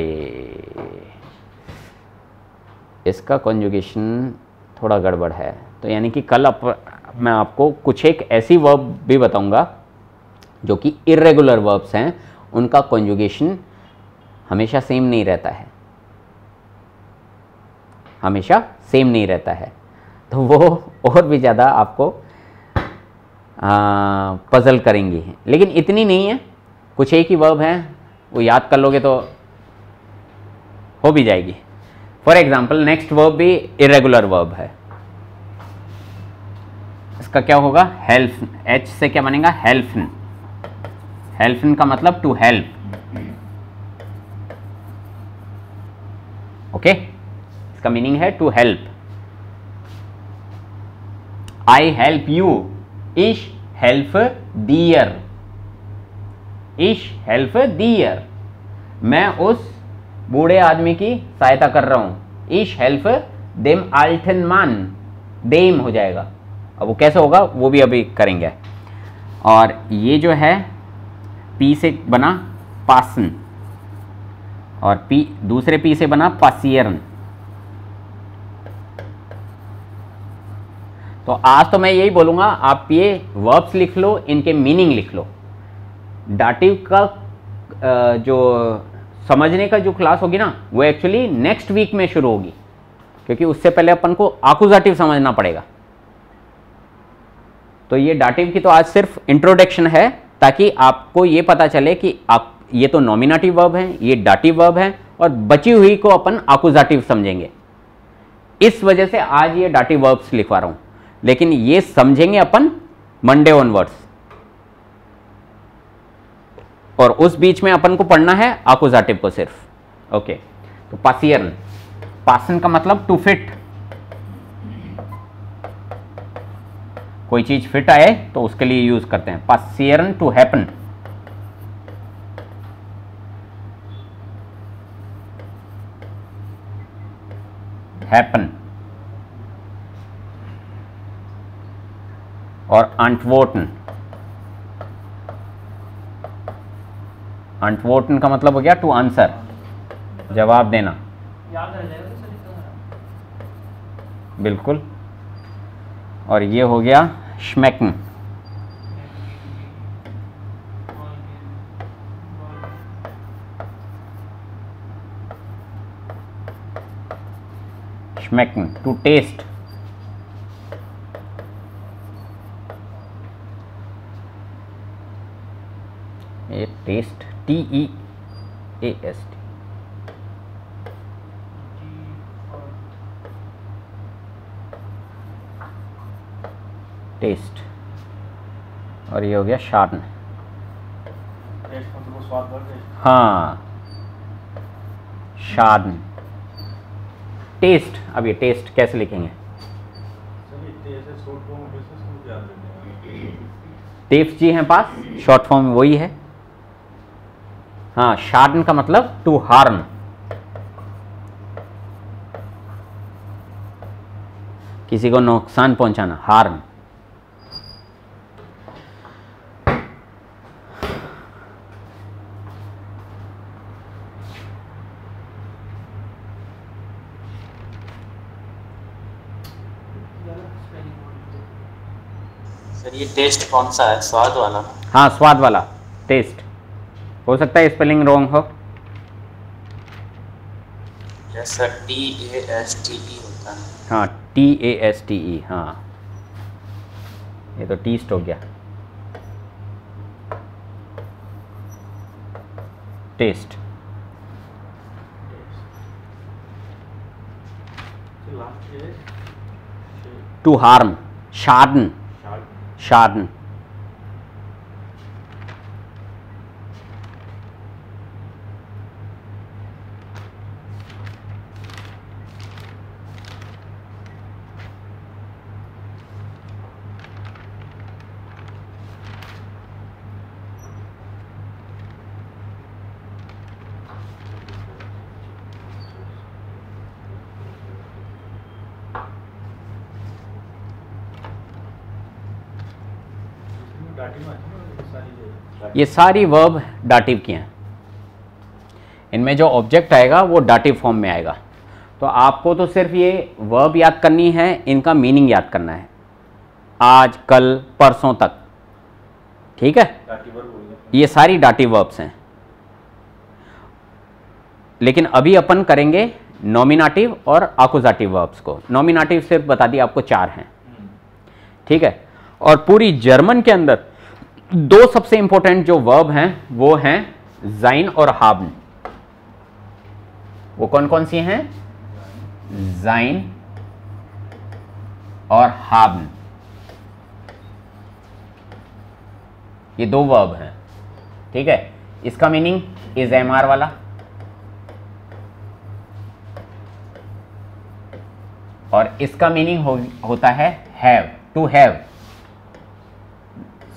इसका कॉन्जुगेशन थोड़ा गड़बड़ है, तो यानी कि कल मैं आपको कुछ एक ऐसी वर्ब भी बताऊंगा जो कि इर्रेगुलर वर्ब्स हैं, उनका कॉन्जुगेशन हमेशा सेम नहीं रहता है, हमेशा सेम नहीं रहता है, तो वो और भी ज़्यादा आपको पजल करेंगी, लेकिन इतनी नहीं है, कुछ एक ही वर्ब है, वो याद कर लोगे तो हो भी जाएगी। फॉर एग्जाम्पल नेक्स्ट वर्ब भी इरेगुलर वर्ब है, इसका क्या होगा? हेल्प। एच से क्या बनेगा? हेल्पन। हेल्पन का मतलब टू हेल्प। ओके, इसका मीनिंग है to help. I help you, इश हेल्प दियर, इश हेल्प दियर, मैं उस बूढ़े आदमी की सहायता कर रहा हूं। इश हेल्प देम आल्टन मान, देम हो जाएगा। अब वो कैसे होगा वो भी अभी करेंगे। और ये जो है पी से बना पासन, और पी दूसरे पी से बना पासियरन। तो आज तो मैं यही बोलूंगा, आप ये वर्ब्स लिख लो, इनके मीनिंग लिख लो। डाटिव का जो समझने का जो क्लास होगी ना, वो एक्चुअली नेक्स्ट वीक में शुरू होगी, क्योंकि उससे पहले अपन को आकुजाटिव समझना पड़ेगा। तो ये डाटिव की तो आज सिर्फ इंट्रोडक्शन है, ताकि आपको ये पता चले कि आप ये तो नॉमिनेटिव वर्ब है, ये डाटिव वर्ब है, और बची हुई को अपन आकुजाटिव समझेंगे। इस वजह से आज ये डाटिव वर्ब्स लिखवा रहा हूं, लेकिन ये समझेंगे अपन मंडे ऑनवर्ड्स, और उस बीच में अपन को पढ़ना है आकुजाटिव को सिर्फ। ओके, तो पासियरन, पासन का मतलब टू फिट, कोई चीज फिट आए तो उसके लिए यूज करते हैं। पासियरन टू हैपन, हैपन। और अंटवोर्टन, अंटवोर्टन का मतलब हो गया टू आंसर, जवाब देना। याद रह जाएगा सर इतना? बिल्कुल। और ये हो गया श्मेकन, श्मेकन टू टेस्ट, ये टेस्ट, TEAST, टेस्ट। और ये हो गया शार्न। हाँ, शार्न, टेस्ट। अब ये टेस्ट कैसे लिखेंगे? टेफ जी हैं पास, शॉर्ट फॉर्म वही है। हाँ, शार्न का मतलब टू हार्म, किसी को नुकसान पहुंचाना, हार्म। सर ये टेस्ट कौन सा है? स्वाद वाला? हाँ, स्वाद वाला टेस्ट। हो सकता है स्पेलिंग रॉन्ग हो। जैसा TASTE होता है। हाँ, TASTE, हाँ, ये तो टीस्ट हो गया, टेस्ट। टू हार्म, शार्न, शार्न। ये सारी वर्ब डाटिव की हैं। इनमें जो ऑब्जेक्ट आएगा वो डाटिव फॉर्म में आएगा। तो आपको तो सिर्फ ये वर्ब याद करनी है, इनका मीनिंग याद करना है, आज, कल, परसों तक। ठीक है, ये सारी डाटिव वर्ब्स हैं। लेकिन अभी अपन करेंगे नॉमिनेटिव और आकुजाटिव वर्ब्स को। नॉमिनेटिव सिर्फ बता दिया आपको 4 हैं। ठीक है, और पूरी जर्मन के अंदर 2 सबसे इंपॉर्टेंट जो वर्ब हैं वो हैं जाइन और हाब्न। वो कौन कौन सी हैं? जाइन और हाब्न, ये दो वर्ब हैं, ठीक है। इसका मीनिंग इज एमआर वाला, और इसका मीनिंग होता है हैव, टू हैव।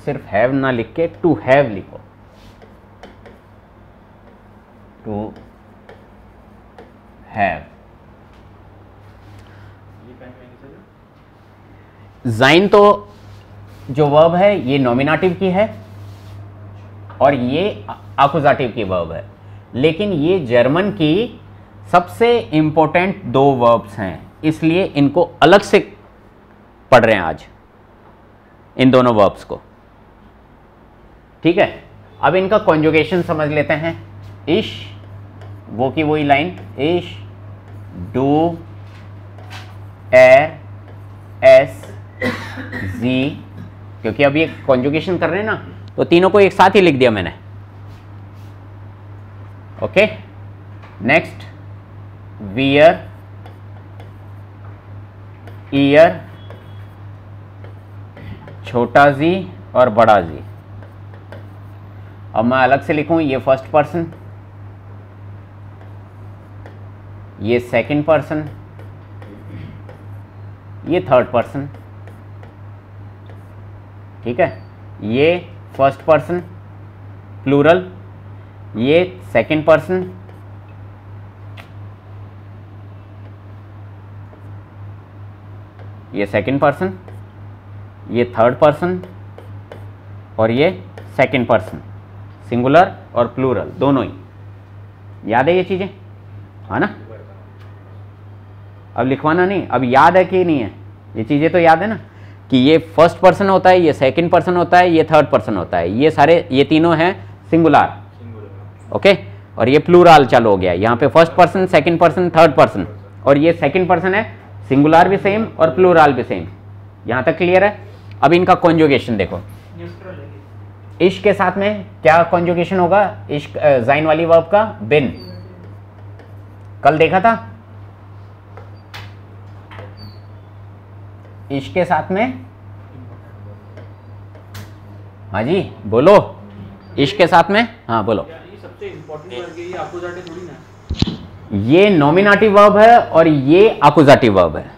सिर्फ हैव ना लिख के टू हैव लिखो, टू हैव। जाइन तो जो वर्ब है ये नॉमिनेटिव की है और ये अकुजाटिव की वर्ब है, लेकिन ये जर्मन की सबसे इंपॉर्टेंट दो वर्ब्स हैं, इसलिए इनको अलग से पढ़ रहे हैं आज, इन दोनों वर्ब्स को, ठीक है। अब इनका कॉन्जुगेशन समझ लेते हैं। इश, वो की वही लाइन, इश, डू, एर, एस, जी, क्योंकि अब ये कॉन्जुगेशन कर रहे हैं ना, तो तीनों को एक साथ ही लिख दिया मैंने। ओके, नेक्स्ट वियर, ईयर, छोटा जी और बड़ा जी। अब मैं अलग से लिखूं, ये फर्स्ट पर्सन, ये सेकंड पर्सन, ये थर्ड पर्सन, ठीक है। ये फर्स्ट पर्सन प्लूरल, ये सेकंड पर्सन, ये सेकंड पर्सन, ये थर्ड पर्सन, और ये सेकंड पर्सन, सिंगुलर और प्लूरल दोनों ही। याद है ये चीजें, है ना? अब लिखवाना नहीं, अब याद है कि नहीं है? ये चीजें तो याद है ना, कि ये फर्स्ट पर्सन होता है, ये सेकंड पर्सन होता है, ये थर्ड पर्सन होता है, ये सारे, ये तीनों हैं सिंगुलर, ओके। और ये प्लूरल चालू हो गया, यहाँ पे first person, second person, third person, और ये सेकंड पर्सन है, सिंगुलर भी सेम और प्लूरल भी सेम। यहाँ तक क्लियर है? अब इनका कॉन्जुगेशन देखो। इश्क के साथ में क्या कॉन्जुगेशन होगा? इश्क जाइन वाली वर्ब का बिन, कल देखा था। इश्क के साथ में, हाँ जी बोलो, इश्क के साथ में, हाँ बोलो। ये सबसे इंपॉर्टेंट वर्ड है, ये अपोजिट थोड़ी ना। ये नॉमिनेटिव वर्ब है और ये अकुजाटिव वर्ब है,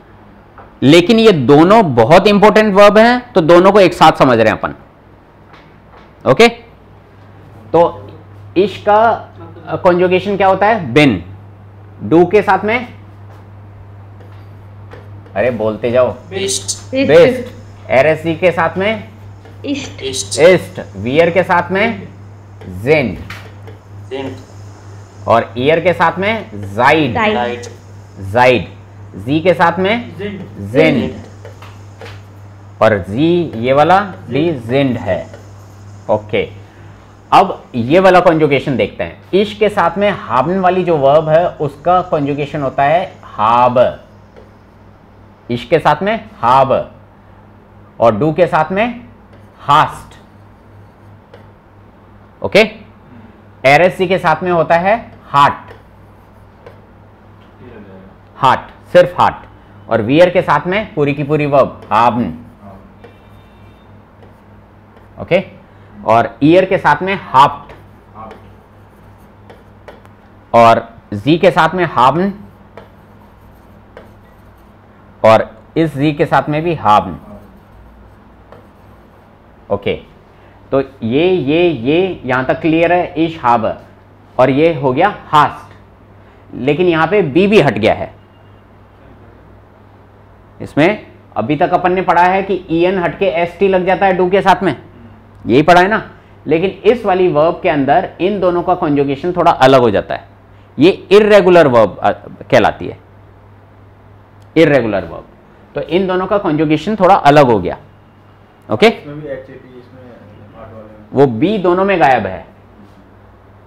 लेकिन ये दोनों बहुत इंपॉर्टेंट वर्ब हैं, तो दोनों को एक साथ समझ रहे हैं अपन, ओके। तो इश्क का कॉन्जुगेशन क्या होता है? बिन। डू के साथ में, अरे बोलते जाओ, बेस्ट, बेस्ट। एरएससी के साथ में इष्ट, इस्ट। वियर के साथ में जेंट, जेंट, और ईयर के साथ में जाइड, डाइड, लाइट, जाइड। जी के साथ में जेंट, और जी ये वाला भी जेंड है, ओके। अब ये वाला कॉन्जुगेशन देखते हैं। इश के साथ में हाबन वाली जो वर्ब है उसका कॉन्जुगेशन होता है हाब। इश के साथ में हाब, और डू के साथ में हास्ट, ओके। एरएससी के साथ में होता है हार्ट, हार्ट, सिर्फ हार्ट। और वियर के साथ में पूरी की पूरी वर्ब हाबन, ओके। और ईयर के साथ में हाफ्ट, और जी के साथ में हाबन, और इस जी के साथ में भी हाबन, ओके। तो ये यहां तक क्लियर है, इश हाब, और ये हो गया हास्ट। लेकिन यहां पे बी भी हट गया है। इसमें अभी तक अपन ने पढ़ा है कि ईएन हट के एस टी लग जाता है डू के साथ में, यही पढ़ा है ना। लेकिन इस वाली वर्ब के अंदर इन दोनों का कॉन्जुगेशन थोड़ा अलग हो जाता है, ये इर्रेगुलर वर्ब कहलाती है, इर्रेगुलर वर्ब। तो इन दोनों का कॉन्जुगेशन थोड़ा अलग हो गया, ओके। वो बी दोनों में गायब है,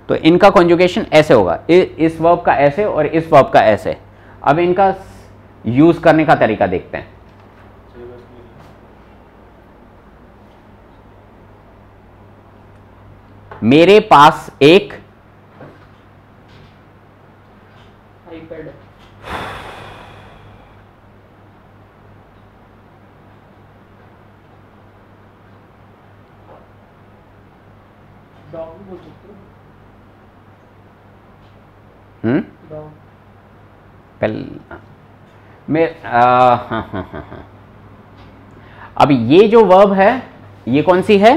तो इनका कॉन्जुगेशन ऐसे होगा, इस वर्ब का ऐसे और इस वर्ब का ऐसे। अब इनका यूज करने का तरीका देखते हैं। मेरे पास एक आईपैड, डॉग भी बोल सकते हो। डॉग पहले मैं हाँ। अब ये जो वर्ब है ये कौन सी है?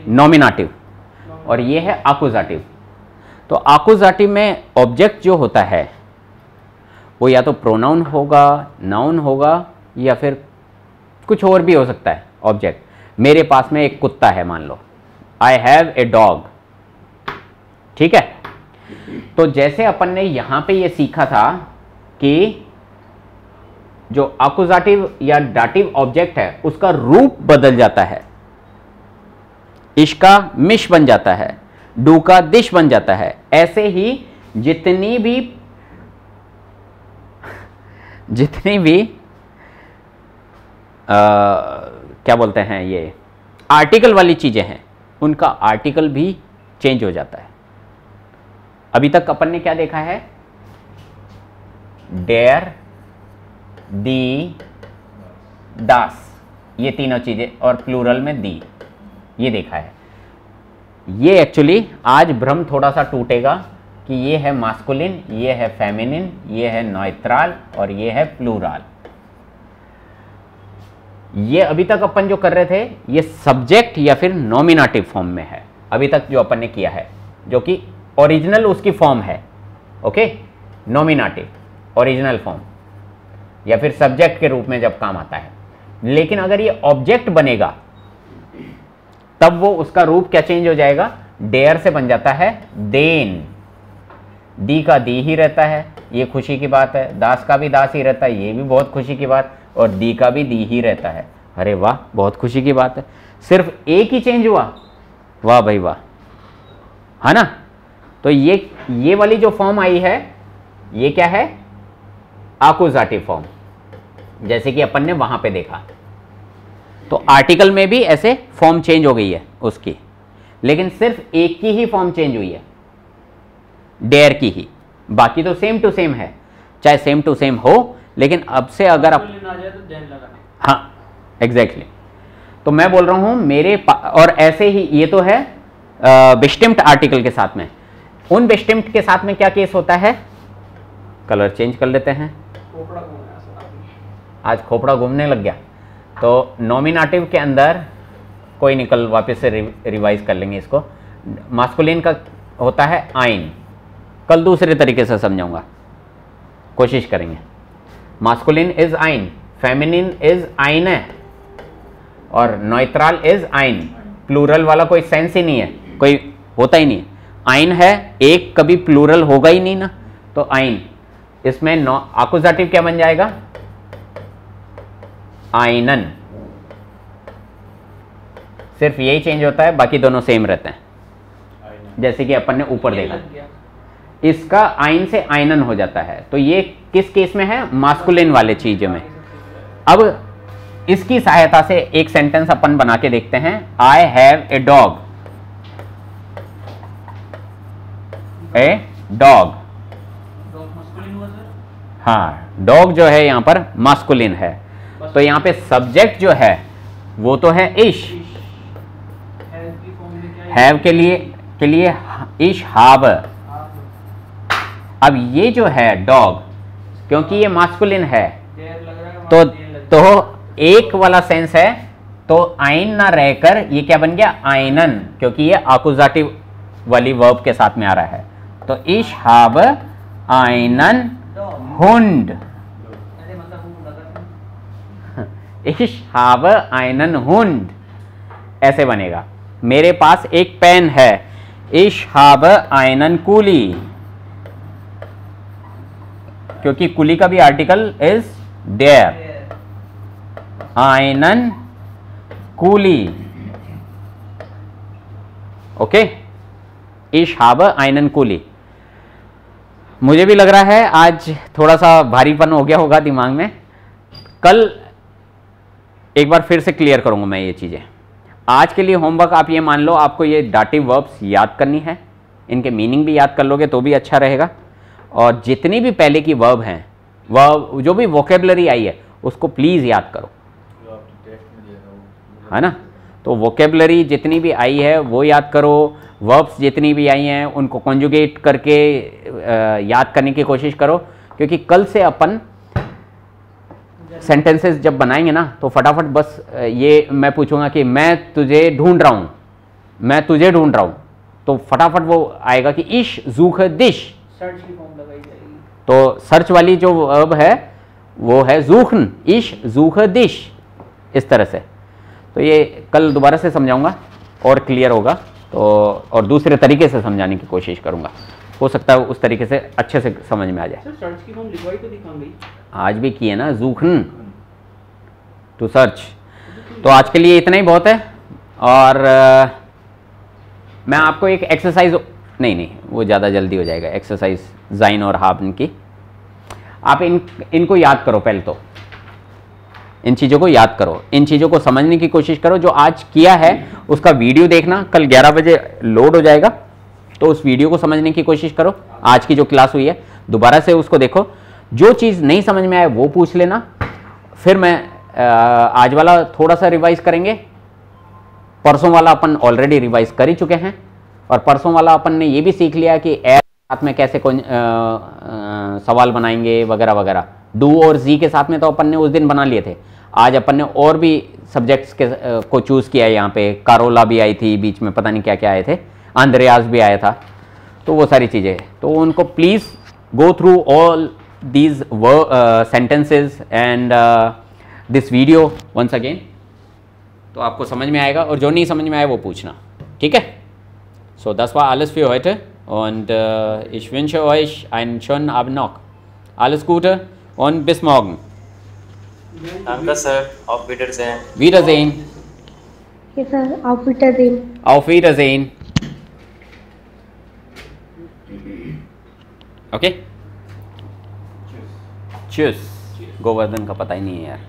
नॉमिनेटिव, और ये है आकुजाटिव। तो आकुजाटिव में ऑब्जेक्ट जो होता है वो या तो प्रोनाउन होगा, नाउन होगा, या फिर कुछ और भी हो सकता है ऑब्जेक्ट। मेरे पास में एक कुत्ता है, मान लो आई हैव ए डॉग, ठीक है। तो जैसे अपन ने यहां पे ये सीखा था कि जो आकुजाटिव या डाटिव ऑब्जेक्ट है उसका रूप बदल जाता है, इश का मिश बन जाता है, डू का दिश बन जाता है। ऐसे ही जितनी भी क्या बोलते हैं, ये आर्टिकल वाली चीजें हैं, उनका आर्टिकल भी चेंज हो जाता है। अभी तक अपन ने क्या देखा है? डेयर, दी, दास, ये तीनों चीजें, और प्लूरल में दी, ये देखा है। ये एक्चुअली आज भ्रम थोड़ा सा टूटेगा कि ये है मास्कुलिन, ये है फेमिनिन, ये है नॉइट्रल, और ये है प्लूरल। ये अभी तक अपन जो कर रहे थे ये सब्जेक्ट या फिर नॉमिनेटिव फॉर्म में है अभी तक जो अपन ने किया है, जो कि ओरिजिनल उसकी फॉर्म है। ओके, नॉमिनेटिव ओरिजिनल फॉर्म या फिर सब्जेक्ट के रूप में जब काम आता है। लेकिन अगर ये ऑब्जेक्ट बनेगा तब वो उसका रूप क्या चेंज हो जाएगा? डेयर से बन जाता है देन। दी का दी ही रहता है, ये खुशी की बात है। दास का भी दास ही रहता है, ये भी बहुत खुशी की बात। और दी का भी दी ही रहता है, अरे वाह, बहुत खुशी की बात है। सिर्फ एक ही चेंज हुआ, वाह भाई वाह, है ना। तो ये वाली जो फॉर्म आई है ये क्या है? आकुजाटिव फॉर्म, जैसे कि अपन ने वहां पे देखा। तो आर्टिकल में भी ऐसे फॉर्म चेंज हो गई है उसकी, लेकिन सिर्फ एक की ही फॉर्म चेंज हुई है, डेयर की ही। बाकी तो सेम टू सेम है, चाहे सेम टू सेम हो, लेकिन अब से अगर आप आ जाए तो देन लगाना। हाँ एग्जैक्टली तो मैं बोल रहा हूं और ऐसे ही ये तो है बेस्टिम्ड आर्टिकल के साथ में। उन बेस्टिम्ड के साथ में क्या केस होता है? कलर चेंज कर लेते हैं। खोपड़ा घूमना सर, आज खोपड़ा घूमने लग गया। तो नॉमिनेटिव के अंदर कोई निकल, वापस से रिवाइज कर लेंगे इसको। मास्कुलिन का होता है आइन, कल दूसरे तरीके से समझाऊंगा, कोशिश करेंगे। मास्कुलिन इज आइन, फेमिनिन इज आइन है, और नॉइट्रल इज आइन। प्लूरल वाला कोई सेंस ही नहीं है, कोई होता ही नहीं है। आइन है, एक कभी प्लूरल होगा ही नहीं ना, तो आइन। इसमें आकुजाटिव क्या बन जाएगा? आइनन। सिर्फ यही चेंज होता है, बाकी दोनों सेम रहते हैं, जैसे कि अपन ने ऊपर देखा। लग गया। इसका आइन से आइनन हो जाता है। तो ये किस केस में है? मास्कुलिन वाले चीज में। अब इसकी सहायता से एक सेंटेंस अपन बना के देखते हैं। I have a dog, a dog. Dog masculine हुआ सर? हाँ, डॉग जो है यहां पर मास्कुलिन है, तो यहां पे सब्जेक्ट जो है वो तो है इश। हैव की फॉर्म में क्या है? हैव के लिए इश हाव। अब ये जो है डॉग, क्योंकि ये मास्कुलिन है, देयर लग रहा है, तो वहाँ देयर लग रहा है। एक वाला सेंस है, तो आइन ना रहकर ये क्या बन गया? आइनन, क्योंकि ये आकुजाटिव वाली वर्ब के साथ में आ रहा है। तो इश हाब आइनन हुंड, अरे मतलब वो लगा था। इश हाब आइनन हुंड, ऐसे बनेगा। मेरे पास एक पेन है, इश हाब आइनन कूली, क्योंकि कुली का भी आर्टिकल इज देयर। आइनन कूली, ओके। इश हाब आइनन कूली। मुझे भी लग रहा है आज थोड़ा सा भारीपन हो गया होगा दिमाग में। कल एक बार फिर से क्लियर करूंगा मैं ये चीजें। आज के लिए होमवर्क आप ये मान लो, आपको ये डाटिव वर्ब्स याद करनी है, इनके मीनिंग भी याद कर लोगे तो भी अच्छा रहेगा। और जितनी भी पहले की वर्ब हैं, वर्ब जो भी वोकेबलरी आई है उसको प्लीज याद करो, है ना। तो वोकेबलरी जितनी भी आई है वो याद करो, वर्ब्स जितनी भी आई हैं उनको कॉन्जुगेट करके याद करने की कोशिश करो, क्योंकि कल से अपन सेंटेंसेस जब बनाएंगे ना तो फटाफट बस ये मैं पूछूंगा कि मैं तुझे ढूंढ रहा हूँ, मैं तुझे ढूंढ रहा हूँ, तो फटाफट वो आएगा कि इश जूख दिश, सर्च की फॉर्म लगाई जाएगी। तो सर्च वाली जो वर्ब है वो है जूखन, इश जूख दिश, इस तरह से। तो ये कल दोबारा से समझाऊंगा और क्लियर होगा, तो और दूसरे तरीके से समझाने की कोशिश करूंगा, हो सकता है उस तरीके से अच्छे से समझ में आ जाए। सर सर्च की फॉर्म लिखवाई तो दिखा गई, आज भी किए ना, जूखन टू सर्च। तो आज के लिए इतना ही बहुत है, और मैं आपको एक एक्सरसाइज, नहीं वो ज़्यादा जल्दी हो जाएगा, एक्सरसाइज जाइन और हाबन की। आप इनको याद करो, पहले तो इन चीज़ों को याद करो, इन चीज़ों को समझने की कोशिश करो। जो आज किया है उसका वीडियो देखना, कल 11 बजे लोड हो जाएगा, तो उस वीडियो को समझने की कोशिश करो। आज की जो क्लास हुई है दोबारा से उसको देखो, जो चीज़ नहीं समझ में आए वो पूछ लेना, फिर मैं आज वाला थोड़ा सा रिवाइज करेंगे। परसों वाला अपन ऑलरेडी रिवाइज कर ही चुके हैं, और परसों वाला अपन ने ये भी सीख लिया कि एर साथ में कैसे सवाल बनाएंगे वगैरह वगैरह। डू और जी के साथ में तो अपन ने उस दिन बना लिए थे। आज अपन ने और भी सब्जेक्ट्स के को चूज़ किया है। यहाँ पे कारोला भी आई थी बीच में, पता नहीं क्या क्या आए थे, अंद्रयास भी आया था, तो वो सारी चीज़ें, तो उनको please go through all these sentences and this video once again, तो आपको समझ में आएगा, और जो नहीं समझ में आए वो पूछना, ठीक है? So, das war alles für heute, und ich wünsche euch einen schönen Abend noch. Alles Gute und bis morgen. Danke, Sir. Auf Wiedersehen. Wiedersehen. Okay, Sir. Auf Wiedersehen. Auf Wiedersehen. Okay? Tschüss. Govardhan का पता ही नहीं है यार।